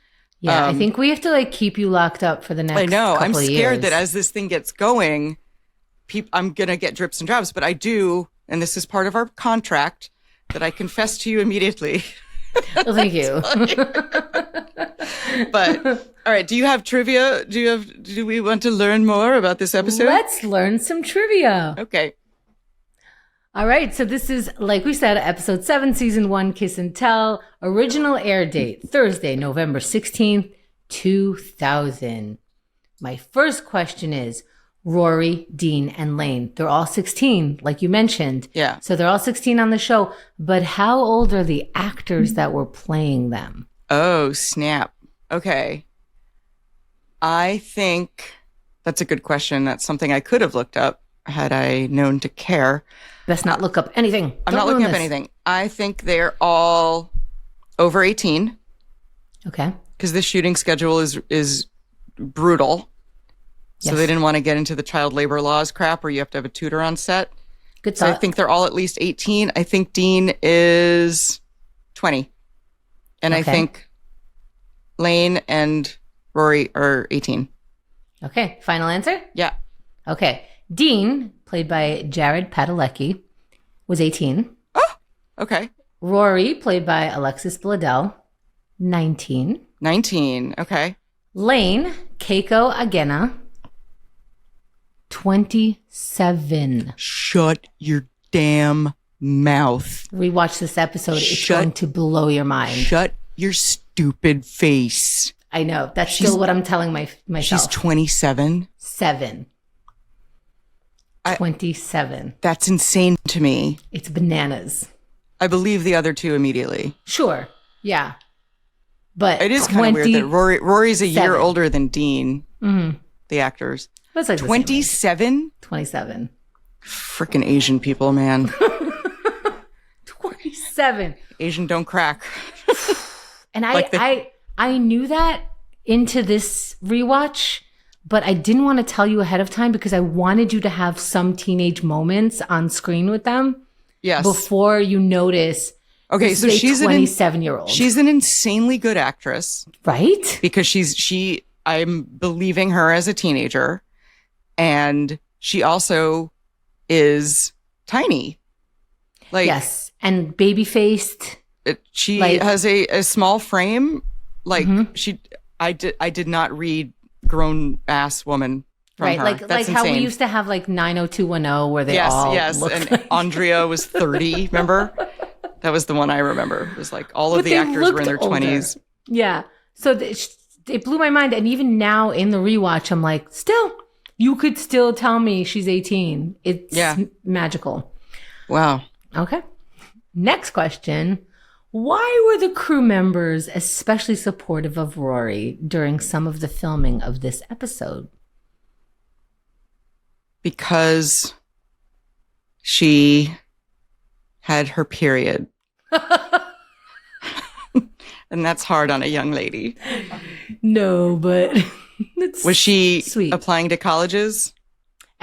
Yeah, I think we have to like keep you locked up for the next. I know. I'm scared years. that as this thing gets going, I'm gonna get drips and drabs. But I do, and this is part of our contract, that I confess to you immediately. Well, thank you. But all right, do you have trivia? Do we want to learn more about this episode? Let's learn some trivia. Okay. All right, so this is, like we said, episode 7, season 1, Kiss and Tell. Original air date, Thursday, November 16th, 2000. My first question is, Rory, Dean, and Lane. They're all 16, like you mentioned. Yeah. So they're all 16 on the show. But how old are the actors that were playing them? Oh, snap. Okay. I think that's a good question. That's something I could have looked up had I known to care. Best not look up anything. I'm not looking up anything. I think they're all over 18. Okay. Because this shooting schedule is brutal. So they didn't want to get into the child labor laws crap where you have to have a tutor on set. Good thought. So I think they're all at least 18. I think Dean is 20. And I think Lane and Rory are 18. Okay. Final answer? Yeah. Okay. Dean, played by Jared Padalecki, was 18. Oh, okay. Rory, played by Alexis Bledel, 19. 19, okay. Lane, Keiko Agena, 27. Shut your damn mouth. Rewatch this episode. It's going to blow your mind. Shut your stupid face. I know. That's still what I'm telling myself. She's 27? 7. 27. That's insane to me. It's bananas. I believe the other two immediately. Sure. Yeah. But it is kind of weird that Rory's a year older than Dean, the actors. That's like 27? 27. Freaking Asian people, man. 27. Asian don't crack. And I knew that into this rewatch, but I didn't want to tell you ahead of time because I wanted you to have some teenage moments on screen with them. Yes. Before you notice. Okay, so she's a 27-year-old. She's an insanely good actress. Right? Because I'm believing her as a teenager. And she also is tiny. Like, yes. And baby-faced. She has a small frame. Like I did not read grown ass woman from right, her. like That's how insane. we used to have like 90210 where they all looked and like... Andrea was 30. Remember, that was the one I remember. It was like all of the actors were in their 20s. Yeah, so it blew my mind. And even now in the rewatch, I'm like, still, you could still tell me she's 18. It's magical. Wow. Okay. Next question. Why were the crew members especially supportive of Rory during some of the filming of this episode? Because she had her period. And that's hard on a young lady. No, but was she sweet. Applying to colleges?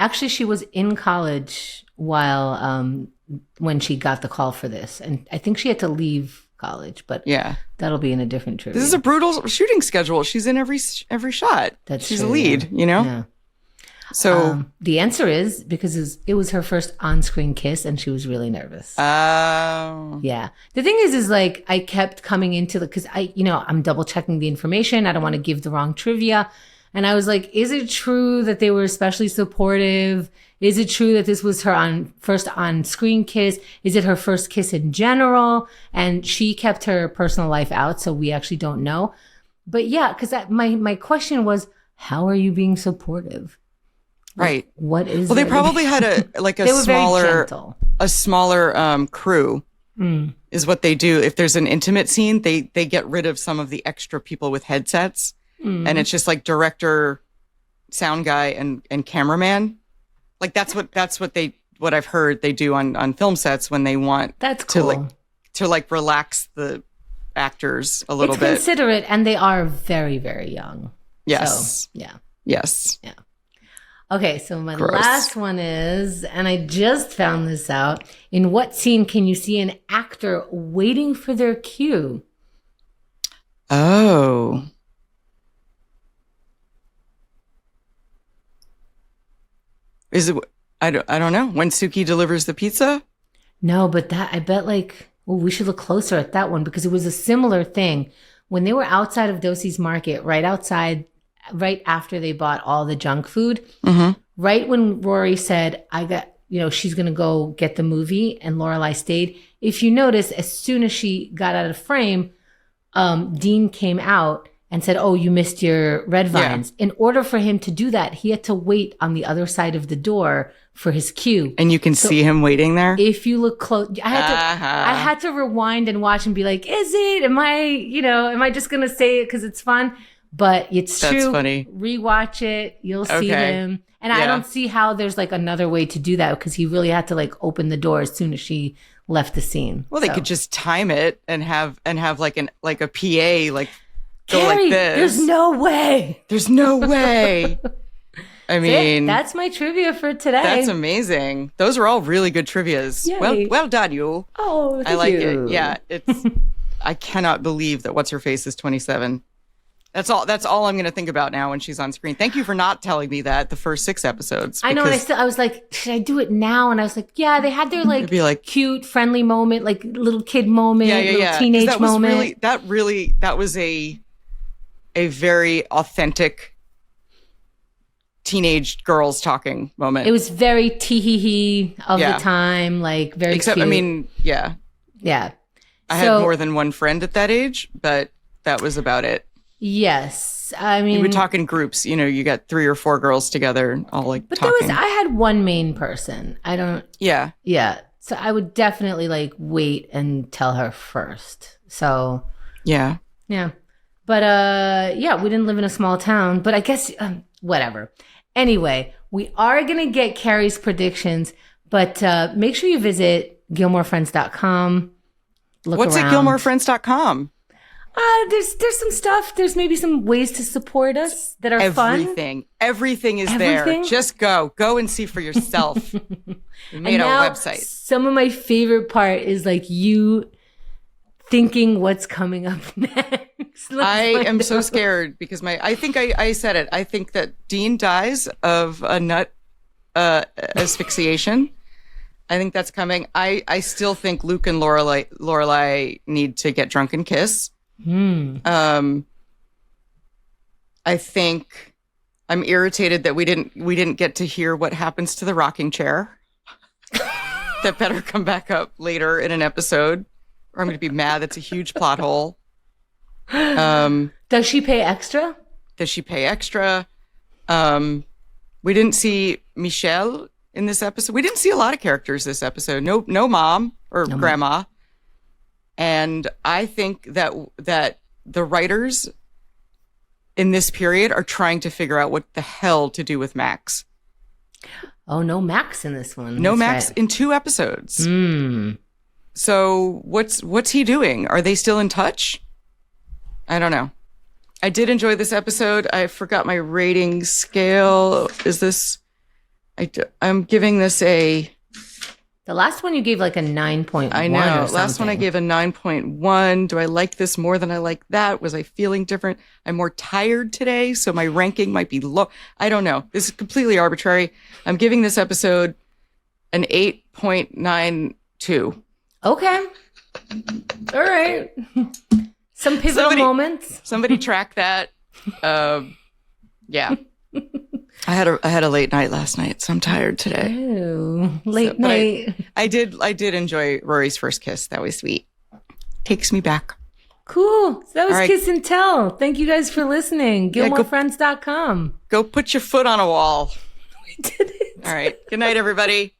Actually, she was in college while when she got the call for this. And I think she had to leave college, but that'll be in a different trivia. This is a brutal shooting schedule. She's in every shot. She's a lead, you know? Yeah. So the answer is because it was her first on-screen kiss and she was really nervous. Oh. Yeah. The thing is like I kept coming into because I'm double checking the information. I don't want to give the wrong trivia. And I was like, is it true that they were especially supportive? Is it true that this was her first on-screen kiss? Is it her first kiss in general? And she kept her personal life out, so we actually don't know. But yeah, because my question was, how are you being supportive? Right. What is Well, they probably had a smaller crew is what they do. If there's an intimate scene, they get rid of some of the extra people with headsets. And it's just like director, sound guy, and cameraman. Like that's what I've heard they do on film sets when they want to relax the actors a little bit. It's considerate, and they are very, very young. Yes. So, yeah. Yes. Yeah. Okay, so my last one is, and I just found this out, in what scene can you see an actor waiting for their cue? Oh. Is it? I don't know. When Suki delivers the pizza? No, but I bet we should look closer at that one because it was a similar thing. When they were outside of Dosie's Market, right after they bought all the junk food, right when Rory said, she's going to go get the movie and Lorelai stayed. If you notice, as soon as she got out of frame, Dean came out and said, oh, you missed your red vines. Yeah. In order for him to do that, he had to wait on the other side of the door for his cue. And you can see him waiting there? If you look close, I had to rewind and watch and be like, is it? Am I just going to say it because it's fun? But it's true. That's funny. Rewatch it. You'll see him. And I don't see how there's another way to do that because he really had to open the door as soon as she left the scene. Well, they could just time it and have like a PA go Carrie, like this. There's no way. There's no way. I mean, that's my trivia for today. That's amazing. Those are all really good trivias. Yay. Well done, you. Oh, I like it. Yeah, it's. I cannot believe that what's her face is 27. That's all I'm going to think about now when she's on screen. Thank you for not telling me that the first 6 episodes. I know, and I was like, should I do it now? And I was like, yeah, they had their cute, friendly moment, little kid moment, little teenage moment. That was a very authentic teenage girls talking moment. It was very tee-hee-hee of the time, very Except, cute. I mean, yeah. Yeah. I had more than one friend at that age, but that was about it. Yes. I mean, you would talk in groups, you got 3 or 4 girls together, all but talking. I had one main person. Yeah. So I would definitely wait and tell her first. So. Yeah. Yeah. But, we didn't live in a small town, but I guess, whatever. Anyway, we are going to get Carrie's predictions, but, make sure you visit GilmoreFriends.com. What's around. At GilmoreFriends.com? There's some stuff. There's maybe some ways to support us that are fun. Everything is there. Just go and see for yourself. We made our website. Some of my favorite part is you thinking what's coming up next. I am so scared because I think I said it. I think that Dean dies of a nut asphyxiation. I think that's coming. I still think Luke and Lorelai need to get drunk and kiss. I think I'm irritated that we didn't get to hear what happens to the rocking chair. That better come back up later in an episode, or I'm going to be mad. That's a huge plot hole. Does she pay extra? We didn't see Michelle in this episode. We didn't see a lot of characters this episode. No mom or grandma. Mom. And I think that the writers in this period are trying to figure out what the hell to do with Max. Oh, no Max in this one. No Max in 2 episodes. So what's he doing? Are they still in touch? I don't know. I did enjoy this episode. I forgot my rating scale. Is this... I'm giving this a... The last one you gave a 9.1. I know. Last one I gave a 9.1. Do I like this more than I like that? Was I feeling different? I'm more tired today, so my ranking might be low. I don't know. This is completely arbitrary. I'm giving this episode an 8.92. Okay. All right. Some pivotal moments. Somebody track that. Yeah. I had a late night last night, so I'm tired today. Ooh, late night. I did enjoy Rory's first kiss. That was sweet. Takes me back. Cool. So that was Kiss and Tell. Thank you guys for listening. GilmoreFriends.com. Go put your foot on a wall. We did it. All right. Good night, everybody.